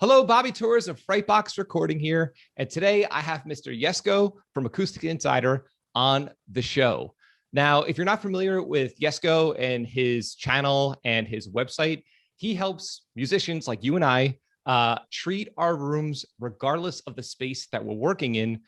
Hello, Bobby Torres of Frightbox Recording here. And today I have Mr. Jesco from Acoustic Insider on the show. Now, if you're not familiar with Jesco and his channel and his website, he helps musicians like you and I treat our rooms regardless of the space that we're working in,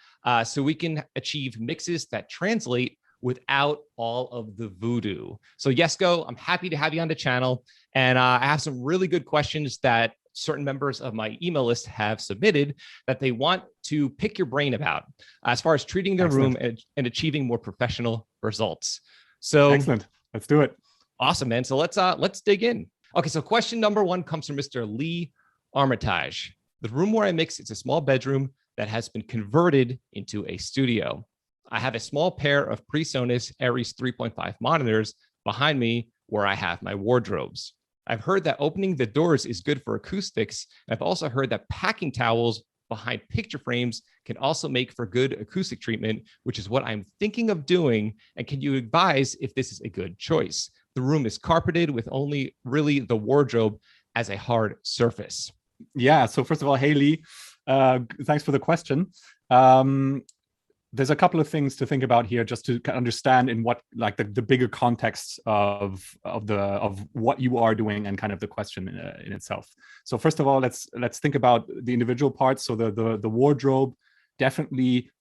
so we can achieve mixes that translate without all of the voodoo. So Jesco, I'm happy to have you on the channel. And I have some really good questions that certain members of my email list have submitted that they want to pick your brain about as far as treating their room and achieving more professional results. So excellent. Let's do it. Awesome, man. So let's dig in. Okay, so question number one comes from Mr. Lee Armitage. The room where I mix, it's a small bedroom that has been converted into a studio. I have a small pair of PreSonus Aries 3.5 monitors behind me where I have my wardrobes. I've heard that opening the doors is good for acoustics. I've also heard that packing towels behind picture frames can also make for good acoustic treatment, which is what I'm thinking of doing. And can you advise if this is a good choice? The room is carpeted with only really the wardrobe as a hard surface. Yeah, so first of all, hey Lee, thanks for the question. There's a couple of things to think about here just to understand in what, like the bigger context of what you are doing and kind of the question in itself. So first of all, let's think about the individual parts. So the wardrobe, definitely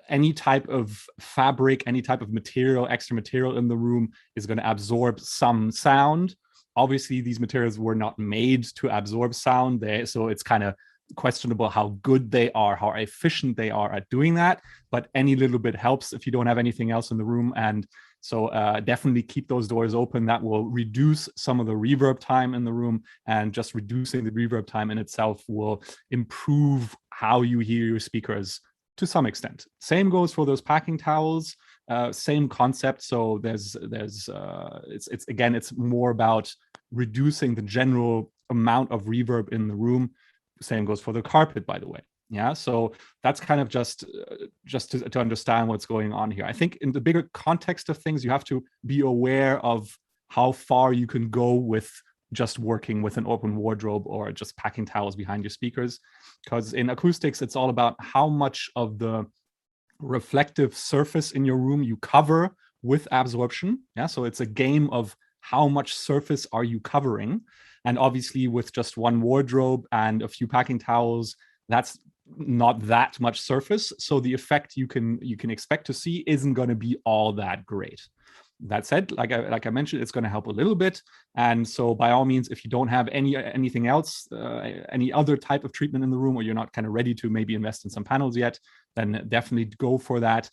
any type of fabric, any type of material, extra material in the room is going to absorb some sound. Obviously, these materials were not made to absorb sound there, so it's kind of questionable how good they are, how efficient they are at doing that, but any little bit helps if you don't have anything else in the room. And so definitely keep those doors open. That will reduce some of the reverb time in the room, and just reducing the reverb time in itself will improve how you hear your speakers to some extent. Same goes for those packing towels. Same concept. So it's more about reducing the general amount of reverb in the room. Same goes for the carpet, by the way. Yeah, so that's kind of just to understand what's going on here. I think in the bigger context of things, you have to be aware of how far you can go with just working with an open wardrobe or just packing towels behind your speakers. Because in acoustics, it's all about how much of the reflective surface in your room you cover with absorption. Yeah, so it's a game of how much surface are you covering. And obviously with just one wardrobe and a few packing towels, that's not that much surface. So the effect you can expect to see isn't going to be all that great. That said, like I mentioned, it's going to help a little bit. And so by all means, if you don't have anything else, any other type of treatment in the room, or you're not kind of ready to maybe invest in some panels yet, then definitely go for that.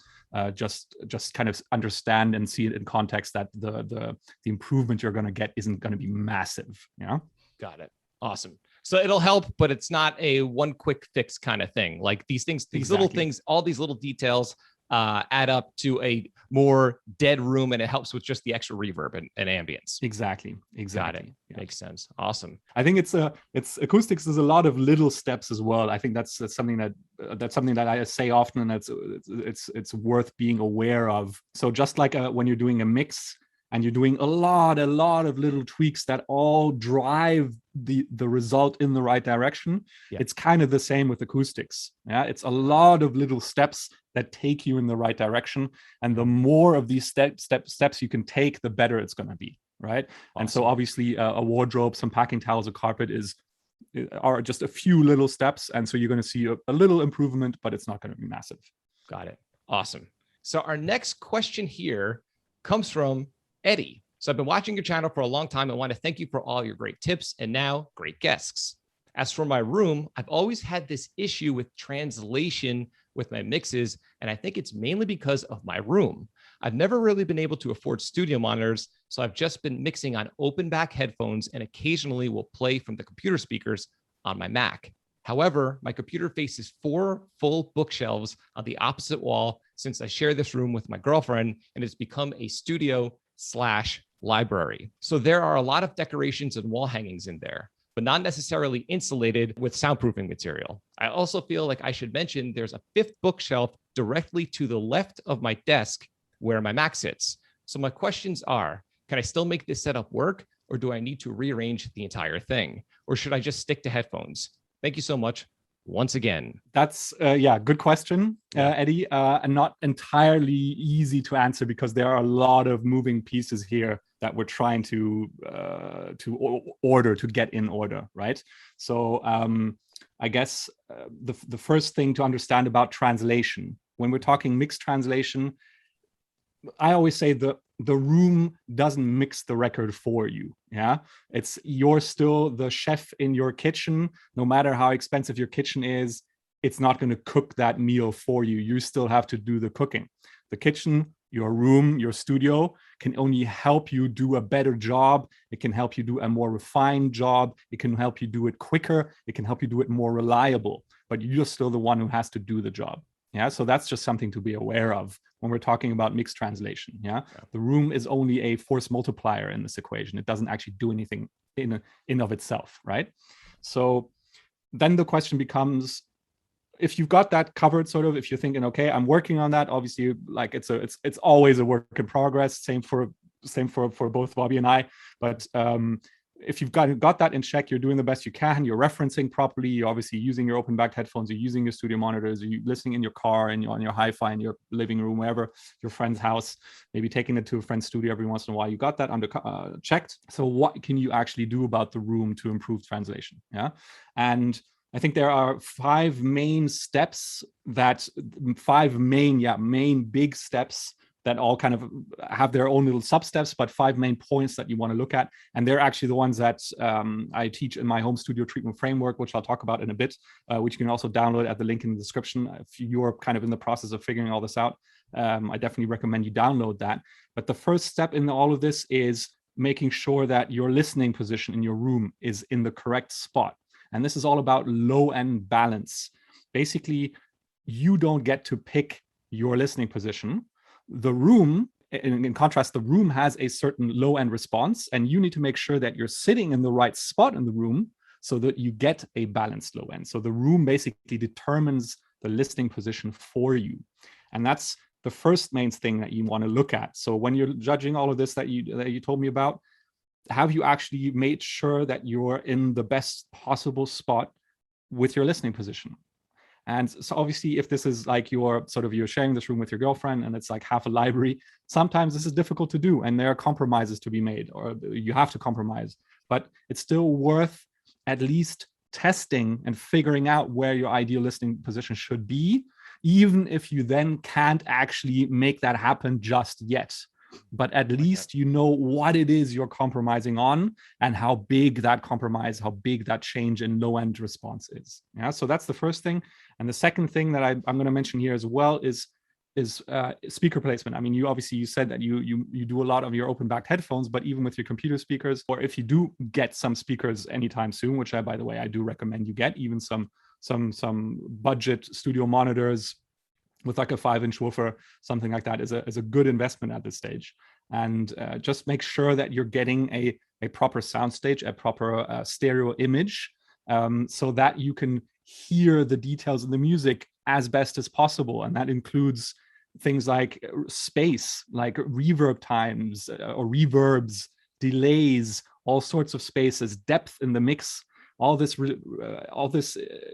Just kind of understand and see it in context that the improvement you're going to get isn't going to be massive. Yeah. Got it. Awesome. So it'll help, but it's not a one quick fix kind of thing. Like these things, these little things, all these little details add up to a more dead room, and it helps with just the extra reverb and ambience. Exactly. Got it. Yeah. Makes sense. Awesome. I think it's acoustics is a lot of little steps as well. I think that's something that I say often, and it's worth being aware of. So just like when you're doing a mix and you're doing a lot of little tweaks that all drive the result in the right direction, it's kind of the same with acoustics. Yeah, it's a lot of little steps that take you in the right direction, and the more of these steps you can take, the better it's going to be, right? Awesome. And so obviously a wardrobe, some packing towels, a carpet are just a few little steps, and so you're going to see a little improvement, but it's not going to be massive. Got it. Awesome. So our next question here comes from Eddie. So I've been watching your channel for a long time. I want to thank you for all your great tips and now great guests. As for my room, I've always had this issue with translation with my mixes, and I think it's mainly because of my room. I've never really been able to afford studio monitors, so I've just been mixing on open back headphones and occasionally will play from the computer speakers on my Mac. However, my computer faces 4 full bookshelves on the opposite wall since I share this room with my girlfriend, and it's become a studio/library. So there are a lot of decorations and wall hangings in there, but not necessarily insulated with soundproofing material. I also feel like I should mention there's a 5th bookshelf directly to the left of my desk where my Mac sits. So my questions are, can I still make this setup work, or do I need to rearrange the entire thing? Or should I just stick to headphones? Thank you so much once again. That's good question, Eddie, and not entirely easy to answer because there are a lot of moving pieces here that we're trying to get in order, right? So I guess the first thing to understand about translation, when we're talking mixed translation, I always say the room doesn't mix the record for you. Yeah, you're still the chef in your kitchen. No matter how expensive your kitchen is, it's not going to cook that meal for you. You still have to do the cooking. The kitchen, your room, your studio can only help you do a better job. It can help you do a more refined job. It can help you do it quicker. It can help you do it more reliable. But you're still the one who has to do the job. Yeah, so that's just something to be aware of when we're talking about mixed translation. Yeah, the room is only a force multiplier in this equation. It doesn't actually do anything in of itself, right? So then the question becomes, if you've got that covered, sort of, if you're thinking, okay, I'm working on that, obviously, like it's always a work in progress. Same for both Bobby and I. But if you've got that in check, you're doing the best you can, you're referencing properly, you're obviously using your open back headphones, you're using your studio monitors, you're listening in your car and you're on your hi-fi in your living room, wherever, your friend's house, maybe taking it to a friend's studio every once in a while. You got that under checked. So what can you actually do about the room to improve translation? Yeah. And I think there are five main steps main big steps that all kind of have their own little sub-steps, but five main points that you want to look at. And they're actually the ones that I teach in my home studio treatment framework, which I'll talk about in a bit, which you can also download at the link in the description. If you're kind of in the process of figuring all this out, I definitely recommend you download that. But the first step in all of this is making sure that your listening position in your room is in the correct spot. And this is all about low end balance. Basically, you don't get to pick your listening position. The room, in contrast, the room has a certain low end response, and you need to make sure that you're sitting in the right spot in the room so that you get a balanced low end. So the room basically determines the listening position for you. And that's the first main thing that you want to look at. So when you're judging all of this that you told me about, have you actually made sure that you're in the best possible spot with your listening position? And so obviously, if this is like you're sharing this room with your girlfriend and it's like half a library, sometimes this is difficult to do and there are compromises to be made, or you have to compromise. But it's still worth at least testing and figuring out where your ideal listening position should be, even if you then can't actually make that happen just yet. But at least you know what it is you're compromising on and how big that compromise, how big that change in low end response is. Yeah, so that's the first thing. And the second thing that I'm going to mention here as well is speaker placement. I mean, you said that you do a lot of your open back headphones, but even with your computer speakers, or if you do get some speakers anytime soon, which by the way, I do recommend you get, even some budget studio monitors with like a 5-inch woofer, something like that is a good investment at this stage. And just make sure that you're getting a proper soundstage, a proper stereo image, so that you can hear the details of the music as best as possible. And that includes things like space, like reverb times or reverbs, delays, all sorts of spaces, depth in the mix. All this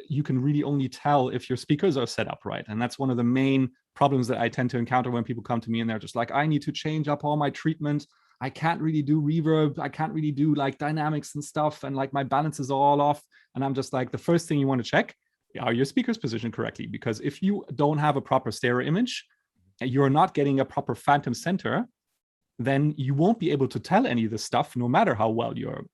you can really only tell if your speakers are set up right. And that's one of the main problems that I tend to encounter when people come to me and they're just like, I need to change up all my treatment. I can't really do reverb. I can't really do like dynamics and stuff. And like my balance is all off. And I'm just like, the first thing you want to check, are your speakers positioned correctly? Because if you don't have a proper stereo image, you're not getting a proper phantom center, then you won't be able to tell any of this stuff, no matter how well your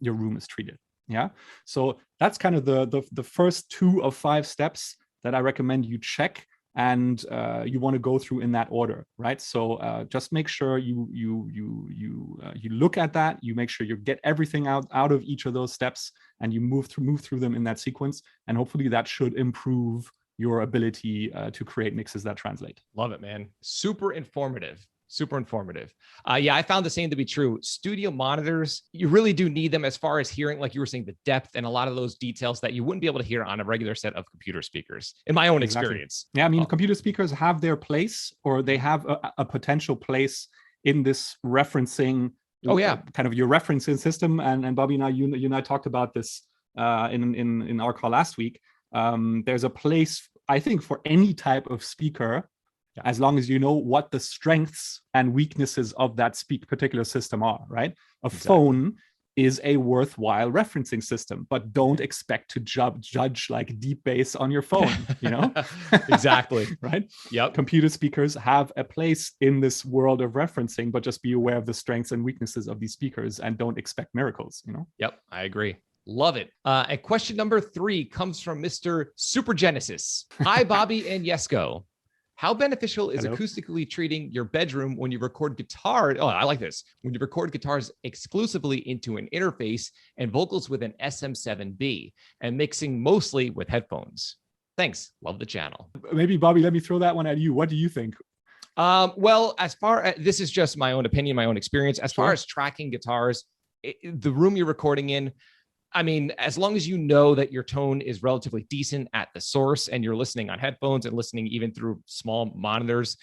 room is treated. Yeah, so that's kind of the first 2 of 5 steps that I recommend you check, and you want to go through in that order, right? So just make sure you look at that, you make sure you get everything out of each of those steps, and you move through them in that sequence, and hopefully that should improve your ability to create mixes that translate. Love it, man. Super informative. Super informative. Yeah, I found the same to be true. Studio monitors, you really do need them as far as hearing, like you were saying, the depth and a lot of those details that you wouldn't be able to hear on a regular set of computer speakers, in my own experience. Yeah, I mean, computer speakers have their place, or they have a potential place in this referencing. Oh yeah, kind of your referencing system. And Bobby and I, you and I talked about this in our call last week, there's a place, I think, for any type of speaker, as long as you know what the strengths and weaknesses of that particular system are, right? Phone is a worthwhile referencing system, but don't expect to judge like deep bass on your phone, you know? Exactly. Right? Yep. Computer speakers have a place in this world of referencing, but just be aware of the strengths and weaknesses of these speakers and don't expect miracles, you know? Yep, I agree. Love it. And question number 3 comes from Mr. Super Genesis. Hi, Bobby and Jesco. How beneficial is acoustically treating your bedroom when you record guitar? Oh, I like this. When you record guitars exclusively into an interface and vocals with an SM7b and mixing mostly with headphones. Thanks. Love the channel. Maybe, Bobby, let me throw that one at you. What do you think? Well, as far as this is just my own opinion, my own experience, as far as tracking guitars, the room you're recording in, I mean, as long as you know that your tone is relatively decent at the source and you're listening on headphones and listening even through small monitors,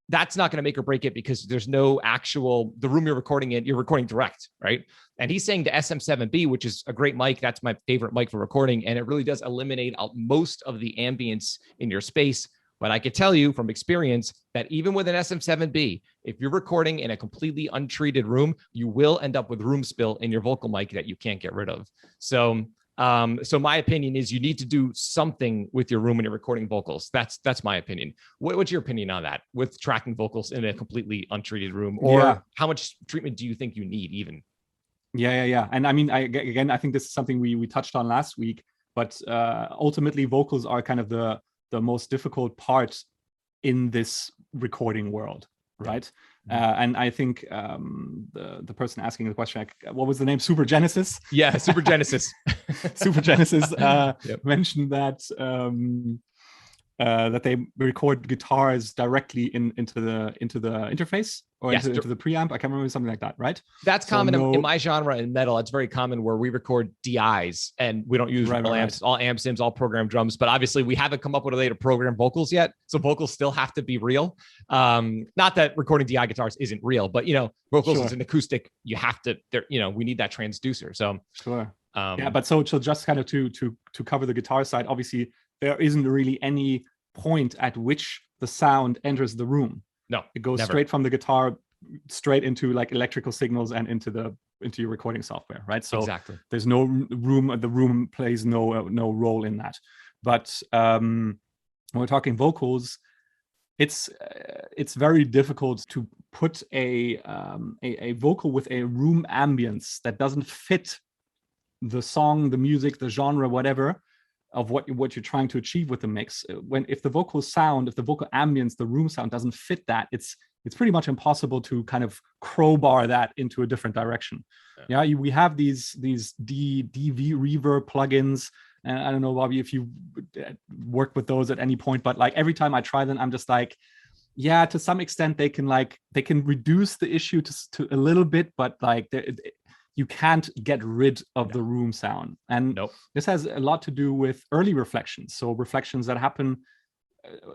that's not going to make or break it, because there's no actual, the room you're recording in, you're recording direct, right? And he's saying the SM7b, which is a great mic. That's my favorite mic for recording. And it really does eliminate most of the ambience in your space. But I could tell you from experience that even with an SM7b, if you're recording in a completely untreated room, you will end up with room spill in your vocal mic that you can't get rid of. So my opinion is you need to do something with your room when you're recording vocals. That's my opinion. What's your opinion on that with tracking vocals in a completely untreated room? Or how much treatment do you think you need even? Yeah. And I mean, I think this is something we touched on last week, but ultimately vocals are kind of the most difficult part in this recording world, right? And I think the person asking the question, what was the name? Super Genesis? Yeah, Super Genesis. Super Genesis mentioned that that they record guitars directly into the interface or into the preamp. I can't remember, something like that, right? That's common in my genre in metal. It's very common where we record DIs and we don't use real amps, all amp sims, all programmed drums. But obviously we haven't come up with a way to program vocals yet, so vocals still have to be real. Not that recording DI guitars isn't real, but you know, vocals is an acoustic. You have to, we need that transducer. So but so just kind of to cover the guitar side, obviously there isn't really any point at which the sound enters the room. No, it goes straight from the guitar straight into like electrical signals and into your recording software, right? So there's no room. The room plays no role in that. But when we're talking vocals, it's very difficult to put a vocal with a room ambience that doesn't fit the song, the music, the genre, whatever, of what you're trying to achieve with the mix. If the vocal ambience, the room sound doesn't fit that, it's pretty much impossible to kind of crowbar that into a different direction. We have these DV reverb plugins, and I don't know, Bobby, if you worked with those at any point, but like every time I try them, I'm just like, yeah, to some extent they can reduce the issue to a little bit, but like you can't get rid of the room sound. And this has a lot to do with early reflections. So reflections that happen,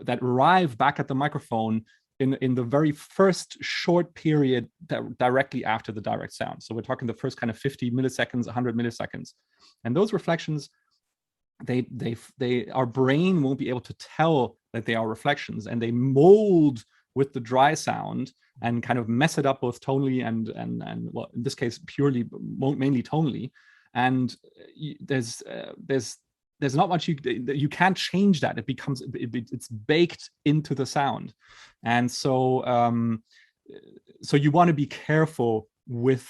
that arrive back at the microphone in the very first short period directly after the direct sound. So we're talking the first kind of 50 milliseconds, 100 milliseconds. And those reflections, our brain won't be able to tell that they are reflections, and they mold with the dry sound and kind of mess it up both tonally and well, in this case purely, mainly tonally. And there's not much you can't change that. It's baked into the sound. And so so you want to be careful with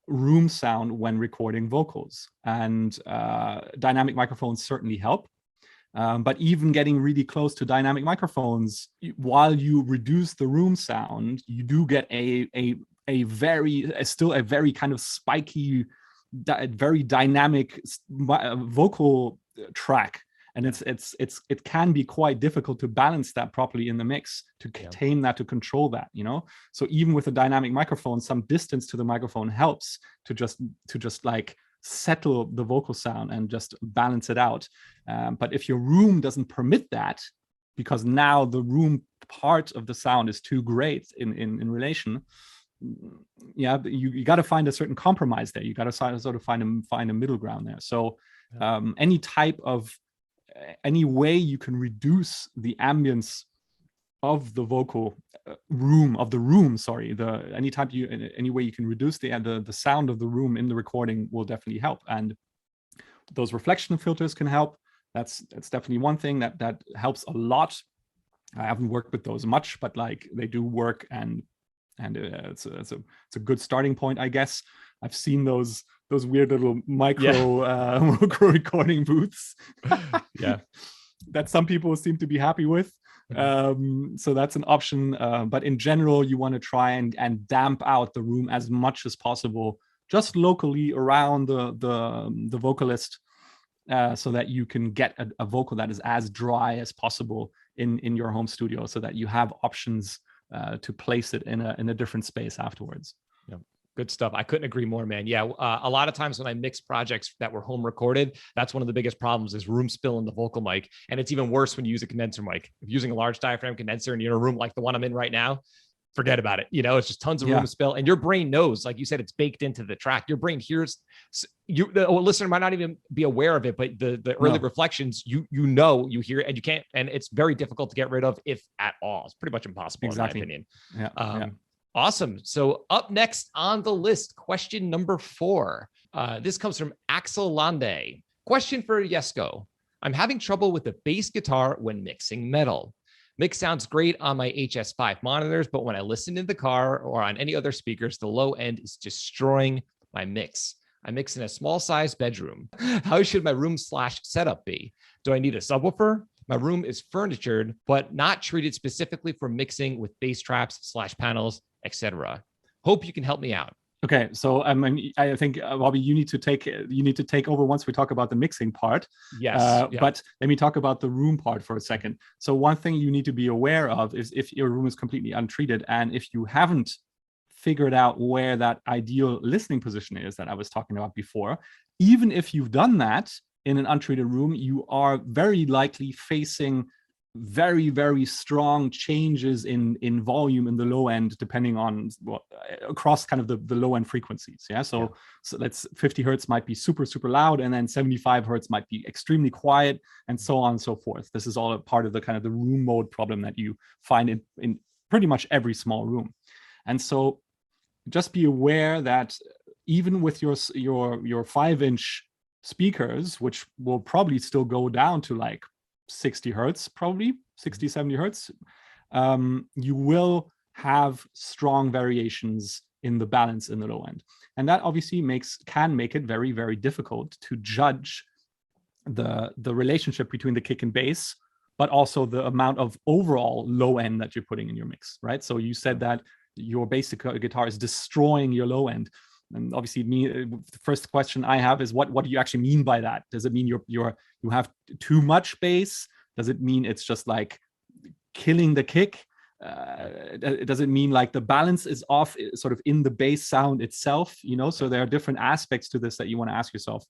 room sound when recording vocals, and dynamic microphones certainly help. But even getting really close to dynamic microphones, while you reduce the room sound, you do get still a very kind of spiky, very dynamic vocal track. And it can be quite difficult to balance that properly in the mix, to tame that, to control that, So even with a dynamic microphone, some distance to the microphone helps to just like settle the vocal sound and just balance it out. But if your room doesn't permit that, because now the room part of the sound is too great in relation, you got to find a certain compromise there. You got to sort of find a middle ground there. So Any way you can reduce the ambience of the vocal room, sorry, any way you can reduce the sound of the room in the recording will definitely help. And those reflection filters can help. That's definitely one thing that helps a lot. I haven't worked with those much, but like they do work, and it's a good starting point, I guess. I've seen those weird little micro recording booths that some people seem to be happy with. So that's an option. But in general, you want to try and damp out the room as much as possible, just locally around the vocalist, so that you can get a vocal that is as dry as possible in your home studio, so that you have options to place it in a different space afterwards. Yeah. Good stuff. I couldn't agree more, man. Yeah. A lot of times when I mix projects that were home recorded, that's one of the biggest problems is room spill in the vocal mic. And it's even worse when you use a condenser mic. If you're using a large diaphragm condenser and you're in a room like the one I'm in right now, forget about it. It's just tons of room spill, and your brain knows, like you said, it's baked into the track. Your brain hears the listener might not even be aware of it, but the early reflections, you hear it, and you can't, and it's very difficult to get rid of, if at all. It's pretty much impossible, in my opinion. Awesome. So up next on the list, question number 4. This comes from Axel Lande. Question for Jesco. I'm having trouble with the bass guitar when mixing metal. Mix sounds great on my HS5 monitors, but when I listen in the car or on any other speakers, the low end is destroying my mix. I mix in a small size bedroom. How should my room/setup be? Do I need a subwoofer? My room is furnitured, but not treated specifically for mixing with bass traps/panels, etc. Hope you can help me out. Okay, so I think Bobby, you need to take over once we talk about the mixing part. Yes. But let me talk about the room part for a second. So one thing you need to be aware of is if your room is completely untreated, and if you haven't figured out where that ideal listening position is that I was talking about before, even if you've done that in an untreated room, you are very likely facing very, very strong changes in volume in the low end, depending on across kind of the low end frequencies. So that's 50 hertz might be super, super loud, and then 75 hertz might be extremely quiet, and so on and so forth. This is all a part of the kind of the room mode problem that you find in pretty much every small room. And so just be aware that even with your 5-inch speakers, which will probably still go down to like 60 hertz, probably 60, 70 hertz, you will have strong variations in the balance in the low end. And that obviously can make it very, very difficult to judge the relationship between the kick and bass, but also the amount of overall low end that you're putting in your mix, right? So you said that your bass guitar is destroying your low end. And obviously, the first question I have is what do you actually mean by that? Does it mean you have too much bass? Does it mean it's just like killing the kick? Does it mean like the balance is off, sort of in the bass sound itself? So there are different aspects to this that you want to ask yourself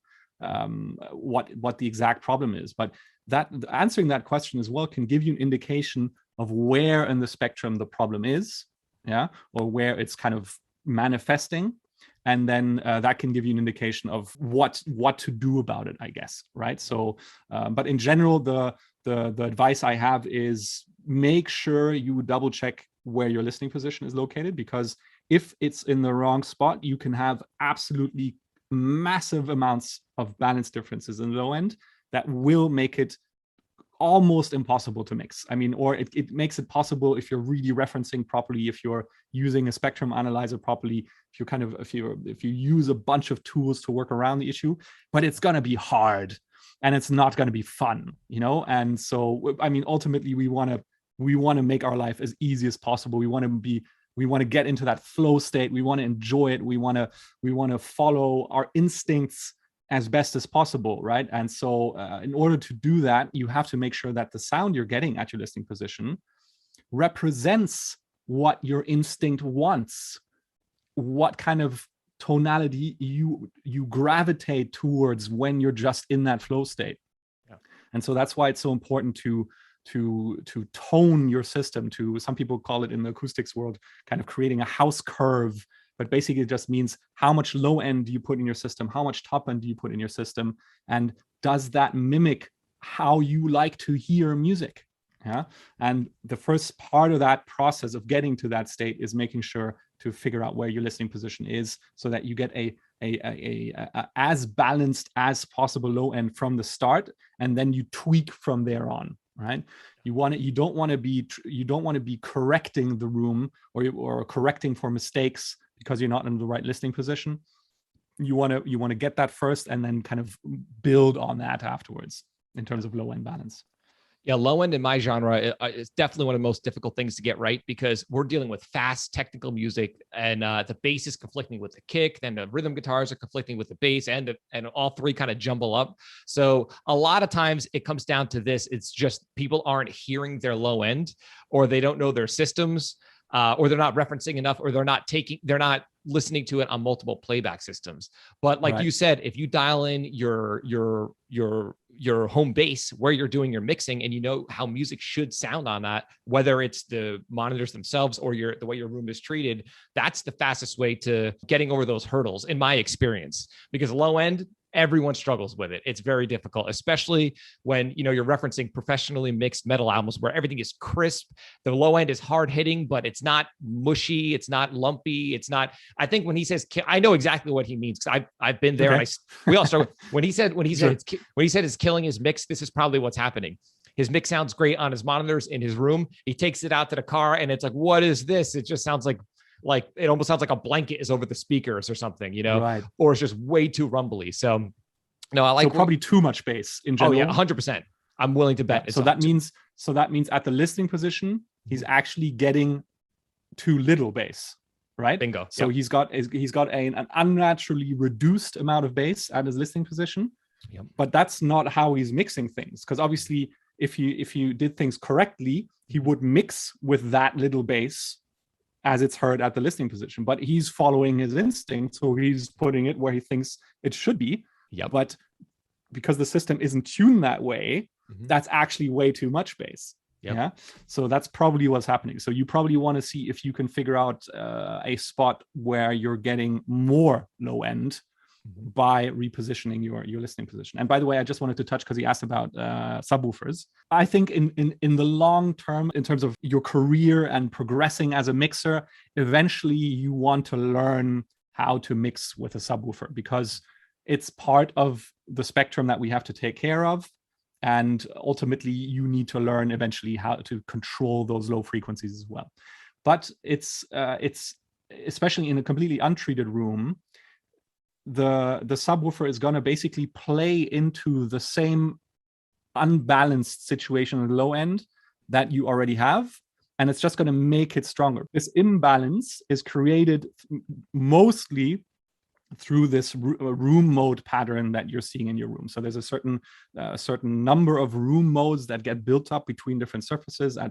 what the exact problem is. But that answering that question as well can give you an indication of where in the spectrum the problem is, or where it's kind of manifesting. And then that can give you an indication of what to do about it, I guess, right? So, but in general, the advice I have is make sure you double check where your listening position is located, because if it's in the wrong spot, you can have absolutely massive amounts of balance differences in the low end that will make it almost impossible to mix. I mean, or it makes it possible if you're really referencing properly, if you're using a spectrum analyzer properly, if you use a bunch of tools to work around the issue, but it's going to be hard and it's not going to be fun, And so, I mean, ultimately we want to make our life as easy as possible. We want to get into that flow state. We want to enjoy it. We want to follow our instincts as best as possible, right? And so in order to do that, you have to make sure that the sound you're getting at your listening position represents what your instinct wants, what kind of tonality you gravitate towards when you're just in that flow state. And so that's why it's so important to tone your system, to, some people call it in the acoustics world, kind of creating a house curve but basically it just means how much low end do you put in your system, how much top end do you put in your system, and does that mimic how you like to hear music? Yeah. And the first part of that process of getting to that state is making sure to figure out where your listening position is, so that you get a as balanced as possible low end from the start, and then you tweak from there on. Right? You don't want to be correcting the room or correcting for mistakes because you're not in the right listening position. You want to get that first and then kind of build on that afterwards in terms of low end balance. Yeah, low end in my genre is definitely one of the most difficult things to get right, because we're dealing with fast technical music, and the bass is conflicting with the kick, then the rhythm guitars are conflicting with the bass, and all three kind of jumble up. So a lot of times it comes down to this. It's just people aren't hearing their low end, or they don't know their systems, or they're not referencing enough, or they're not listening to it on multiple playback systems. But like you said, if you dial in your home base where you're doing your mixing, and you know how music should sound on that, whether it's the monitors themselves or the way your room is treated, that's the fastest way to getting over those hurdles, in my experience. Because low end, everyone struggles with it. It's very difficult, especially when you're referencing professionally mixed metal albums where everything is crisp. The low end is hard hitting, but it's not mushy. It's not lumpy. It's not. I think when he says, I know exactly what he means, because I've been there. Okay. We all start when he said it's killing his mix. This is probably what's happening. His mix sounds great on his monitors in his room. He takes it out to the car, and it's like, what is this? It just sounds like it almost sounds like a blanket is over the speakers or something, right. Or it's just way too rumbly. So no, I like probably too much bass in general. Oh yeah, 100%. I'm willing to bet. Yeah. So that means at the listening position, he's actually getting too little bass, right? Bingo. So he's got an unnaturally reduced amount of bass at his listening position. Yep. But that's not how he's mixing things, because obviously if you did things correctly, he would mix with that little bass as it's heard at the listening position. But he's following his instinct, so he's putting it where he thinks it should be. Yep. But because the system isn't tuned that way, that's actually way too much bass. Yep. Yeah. So that's probably what's happening. So you probably want to see if you can figure out a spot where you're getting more low end by repositioning your listening position. And by the way, I just wanted to touch, because he asked about subwoofers. I think in the long term, in terms of your career and progressing as a mixer, eventually you want to learn how to mix with a subwoofer, because it's part of the spectrum that we have to take care of. And ultimately, you need to learn eventually how to control those low frequencies as well. But it's especially in a completely untreated room, the subwoofer is going to basically play into the same unbalanced situation at the low end that you already have, and it's just going to make it stronger. This imbalance is created mostly through this room mode pattern that you're seeing in your room. So there's a certain number of room modes that get built up between different surfaces at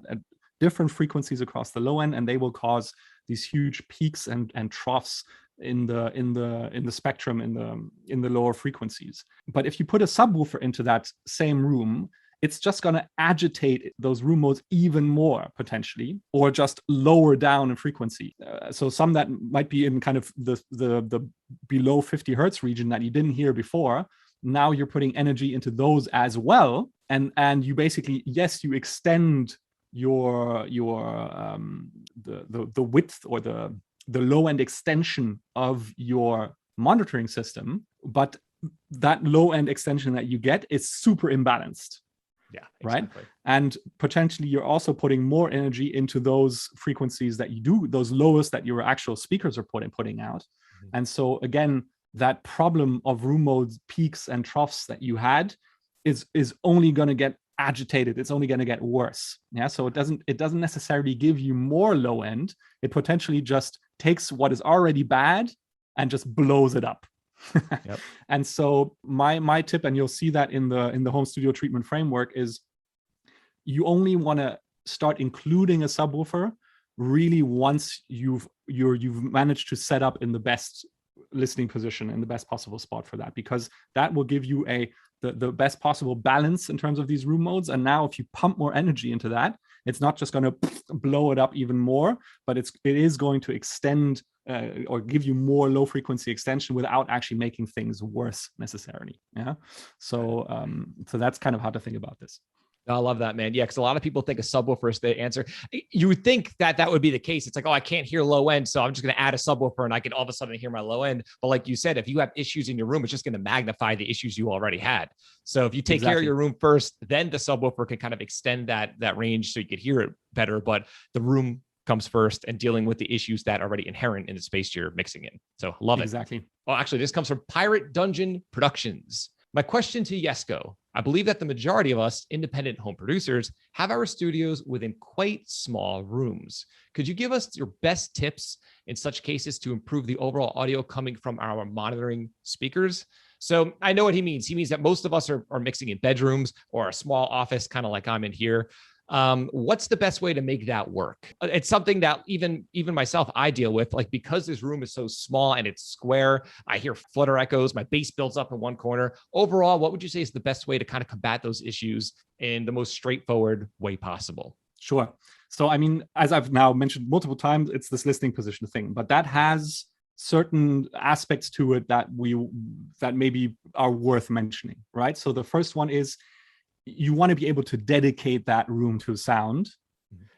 different frequencies across the low end, and they will cause these huge peaks and troughs in the spectrum in the lower frequencies. But if you put a subwoofer into that same room, it's just going to agitate those room modes even more potentially, or just lower down in frequency. So some that might be in kind of the below 50 hertz region that you didn't hear before, now you're putting energy into those as well, and you basically, yes, you extend your the width or the low end extension of your monitoring system, but that low end extension that you get is super imbalanced. Yeah, exactly. Right. And potentially you're also putting more energy into those frequencies that you do, those lowest that your actual speakers are putting out. And so again, that problem of room modes, peaks and troughs that you had is only going to get agitated. It's only going to get worse. Yeah. So it doesn't necessarily give you more low end. It potentially just takes what is already bad and just blows it up. Yep. And so my tip, and you'll see that in the home studio treatment framework, is you only want to start including a subwoofer really once you've managed to set up in the best listening position, in the best possible spot for that, because that will give you the best possible balance in terms of these room modes. And now if you pump more energy into that, It's not just going to blow it up even more, but it is going to extend or give you more low frequency extension without actually making things worse necessarily. Yeah. So that's kind of how to think about this. I love that, man. Yeah, because a lot of people think a subwoofer is the answer. You would think that that would be the case. It's like, oh, I can't hear low end, so I'm just going to add a subwoofer and I can all of a sudden hear my low end. But like you said, if you have issues in your room, it's just going to magnify the issues you already had. So if you take care of your room first, then the subwoofer can kind of extend that range so you could hear it better. But the room comes first and dealing with the issues that are already inherent in the space you're mixing in. So love it. Exactly. Well, actually, this comes from Pirate Dungeon Productions. My question to Jesco: I believe that the majority of us independent home producers have our studios within quite small rooms. Could you give us your best tips in such cases to improve the overall audio coming from our monitoring speakers? So I know what he means. He means that most of us are mixing in bedrooms or a small office, kind of like I'm in here. What's the best way to make that work? It's something that even myself, I deal with, like, because this room is so small and it's square, I hear flutter echoes, my bass builds up in one corner. Overall, what would you say is the best way to kind of combat those issues in the most straightforward way possible? Sure. So, I mean, as I've now mentioned multiple times, it's this listening position thing, but that has certain aspects to it that maybe are worth mentioning, right? So the first one is, you want to be able to dedicate that room to sound,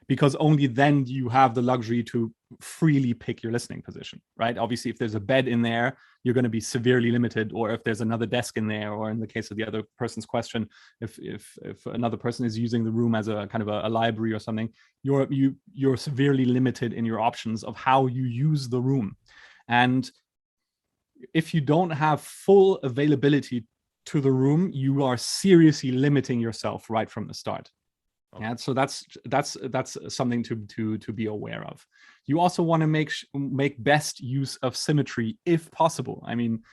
because only then do you have the luxury to freely pick your listening position, right? Obviously, if there's a bed in there, you're going to be severely limited, or if there's another desk in there, or in the case of the other person's question, if another person is using the room as a kind of a library or something, you're severely limited in your options of how you use the room. And if you don't have full availability to the room, you are seriously limiting yourself right from the start. Okay. Yeah, so that's something to be aware of. You also want to make best use of symmetry if possible. I mean,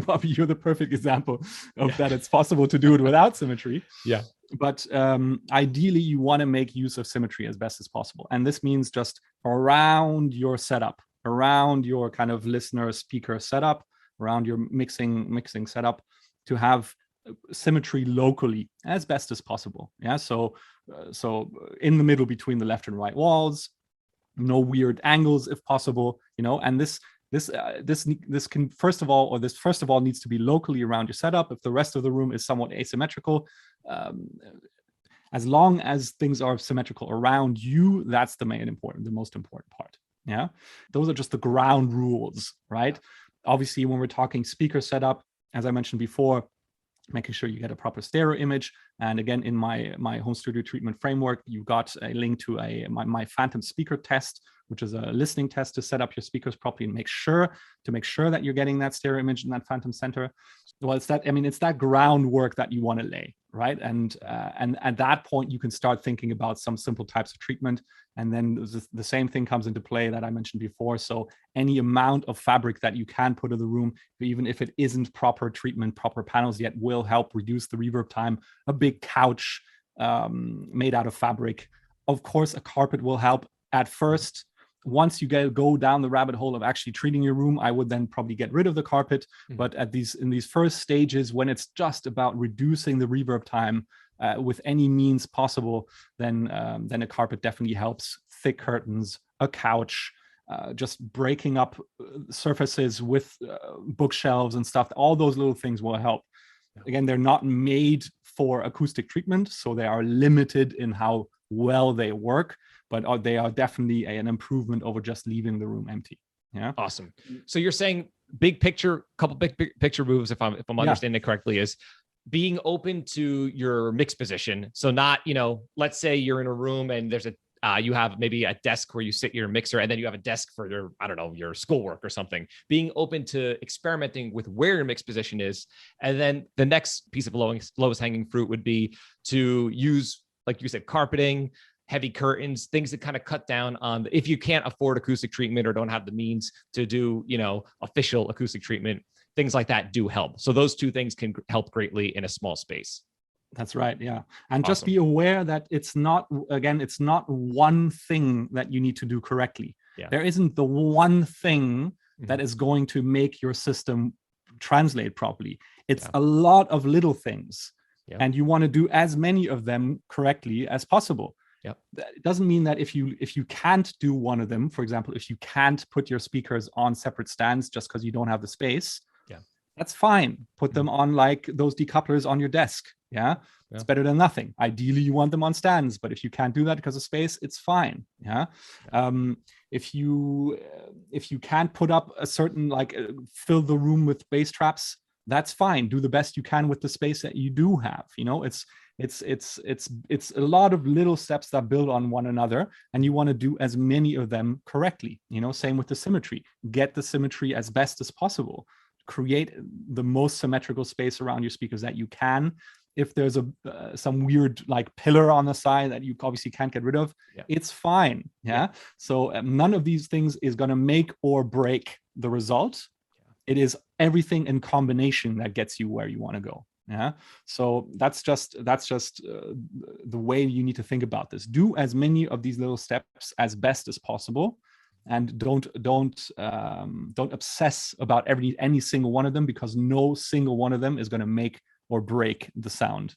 Bobby, you're the perfect example of that. It's possible to do it without symmetry. Yeah. But ideally, you want to make use of symmetry as best as possible, and this means just around your setup, around your kind of listener speaker setup, around your mixing setup, to have symmetry locally as best as possible. Yeah, so in the middle between the left and right walls, no weird angles if possible, and this can first of all needs to be locally around your setup. If the rest of the room is somewhat asymmetrical, as long as things are symmetrical around you, that's the most important part. Yeah, those are just the ground rules, right? Obviously, when we're talking speaker setup, as I mentioned before, making sure you get a proper stereo image. And again, in my home studio treatment framework, you've got a link to my phantom speaker test, which is a listening test to set up your speakers properly and make sure that you're getting that stereo image in that phantom center. Well, it's that groundwork that you want to lay, right? And at that point, you can start thinking about some simple types of treatment. And then the same thing comes into play that I mentioned before. So any amount of fabric that you can put in the room, even if it isn't proper treatment, proper panels yet, will help reduce the reverb time. A big couch made out of fabric. Of course, a carpet will help at first. Once you go down the rabbit hole of actually treating your room, I would then probably get rid of the carpet. Mm-hmm. But in these first stages, when it's just about reducing the reverb time with any means possible, then a carpet definitely helps. Thick curtains, a couch, just breaking up surfaces with bookshelves and stuff. All those little things will help. Again, they're not made for acoustic treatment, so they are limited in how well they work, but they are definitely an improvement over just leaving the room empty. Yeah. Awesome. So you're saying big picture, couple big picture moves, if I'm understanding it correctly, is being open to your mix position. So not, let's say you're in a room and there's you have maybe a desk where you sit your mixer, and then you have a desk for your schoolwork or something. Being open to experimenting with where your mix position is. And then the next piece of lowest hanging fruit would be to use, like you said, carpeting, heavy curtains, things that kind of cut down on, if you can't afford acoustic treatment or don't have the means to do, official acoustic treatment, things like that do help. So those two things can help greatly in a small space. That's right. Yeah. And awesome. Just be aware that it's not one thing that you need to do correctly. Yeah. There isn't the one thing that is going to make your system translate properly. It's a lot of little things. Yeah. And you want to do as many of them correctly as possible. Yep. It doesn't mean that if you can't do one of them, for example, if you can't put your speakers on separate stands just because you don't have the space, Yeah, that's fine. Put them on like those decouplers on your desk. Yeah. It's better than nothing. Ideally, you want them on stands, but if you can't do that because of space, it's fine. Yeah. If you can't put up a certain fill the room with bass traps, that's fine. Do the best you can with the space that you do have. You know, it's a lot of little steps that build on one another, and you want to do as many of them correctly. You know, same with the symmetry. Get the symmetry as best as possible. Create the most symmetrical space around your speakers that you can. If there's some weird like pillar on the side that you obviously can't get rid of, it's fine. Yeah. So none of these things is going to make or break the result. It is everything in combination that gets you where you want to go. Yeah. So that's just the way you need to think about this. Do as many of these little steps as best as possible, and don't obsess about any single one of them, because no single one of them is going to make or break the sound.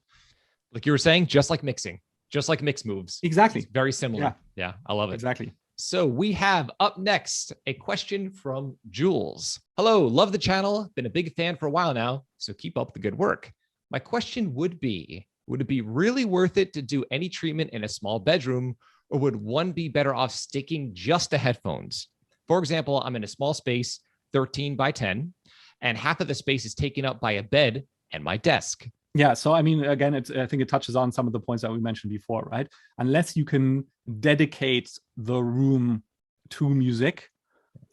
Like you were saying, just like mixing, just like mix moves. Exactly. It's very similar. Yeah, I love it. Exactly. So we have up next a question from Jules. Hello, love the channel. Been a big fan for a while now, so keep up the good work. My question would it be really worth it to do any treatment in a small bedroom, or would one be better off sticking just to headphones? For example, I'm in a small space, 13 by 10, and half of the space is taken up by a bed and my desk. Yeah. So, I mean, again, I think it touches on some of the points that we mentioned before, right? Unless you can dedicate the room to music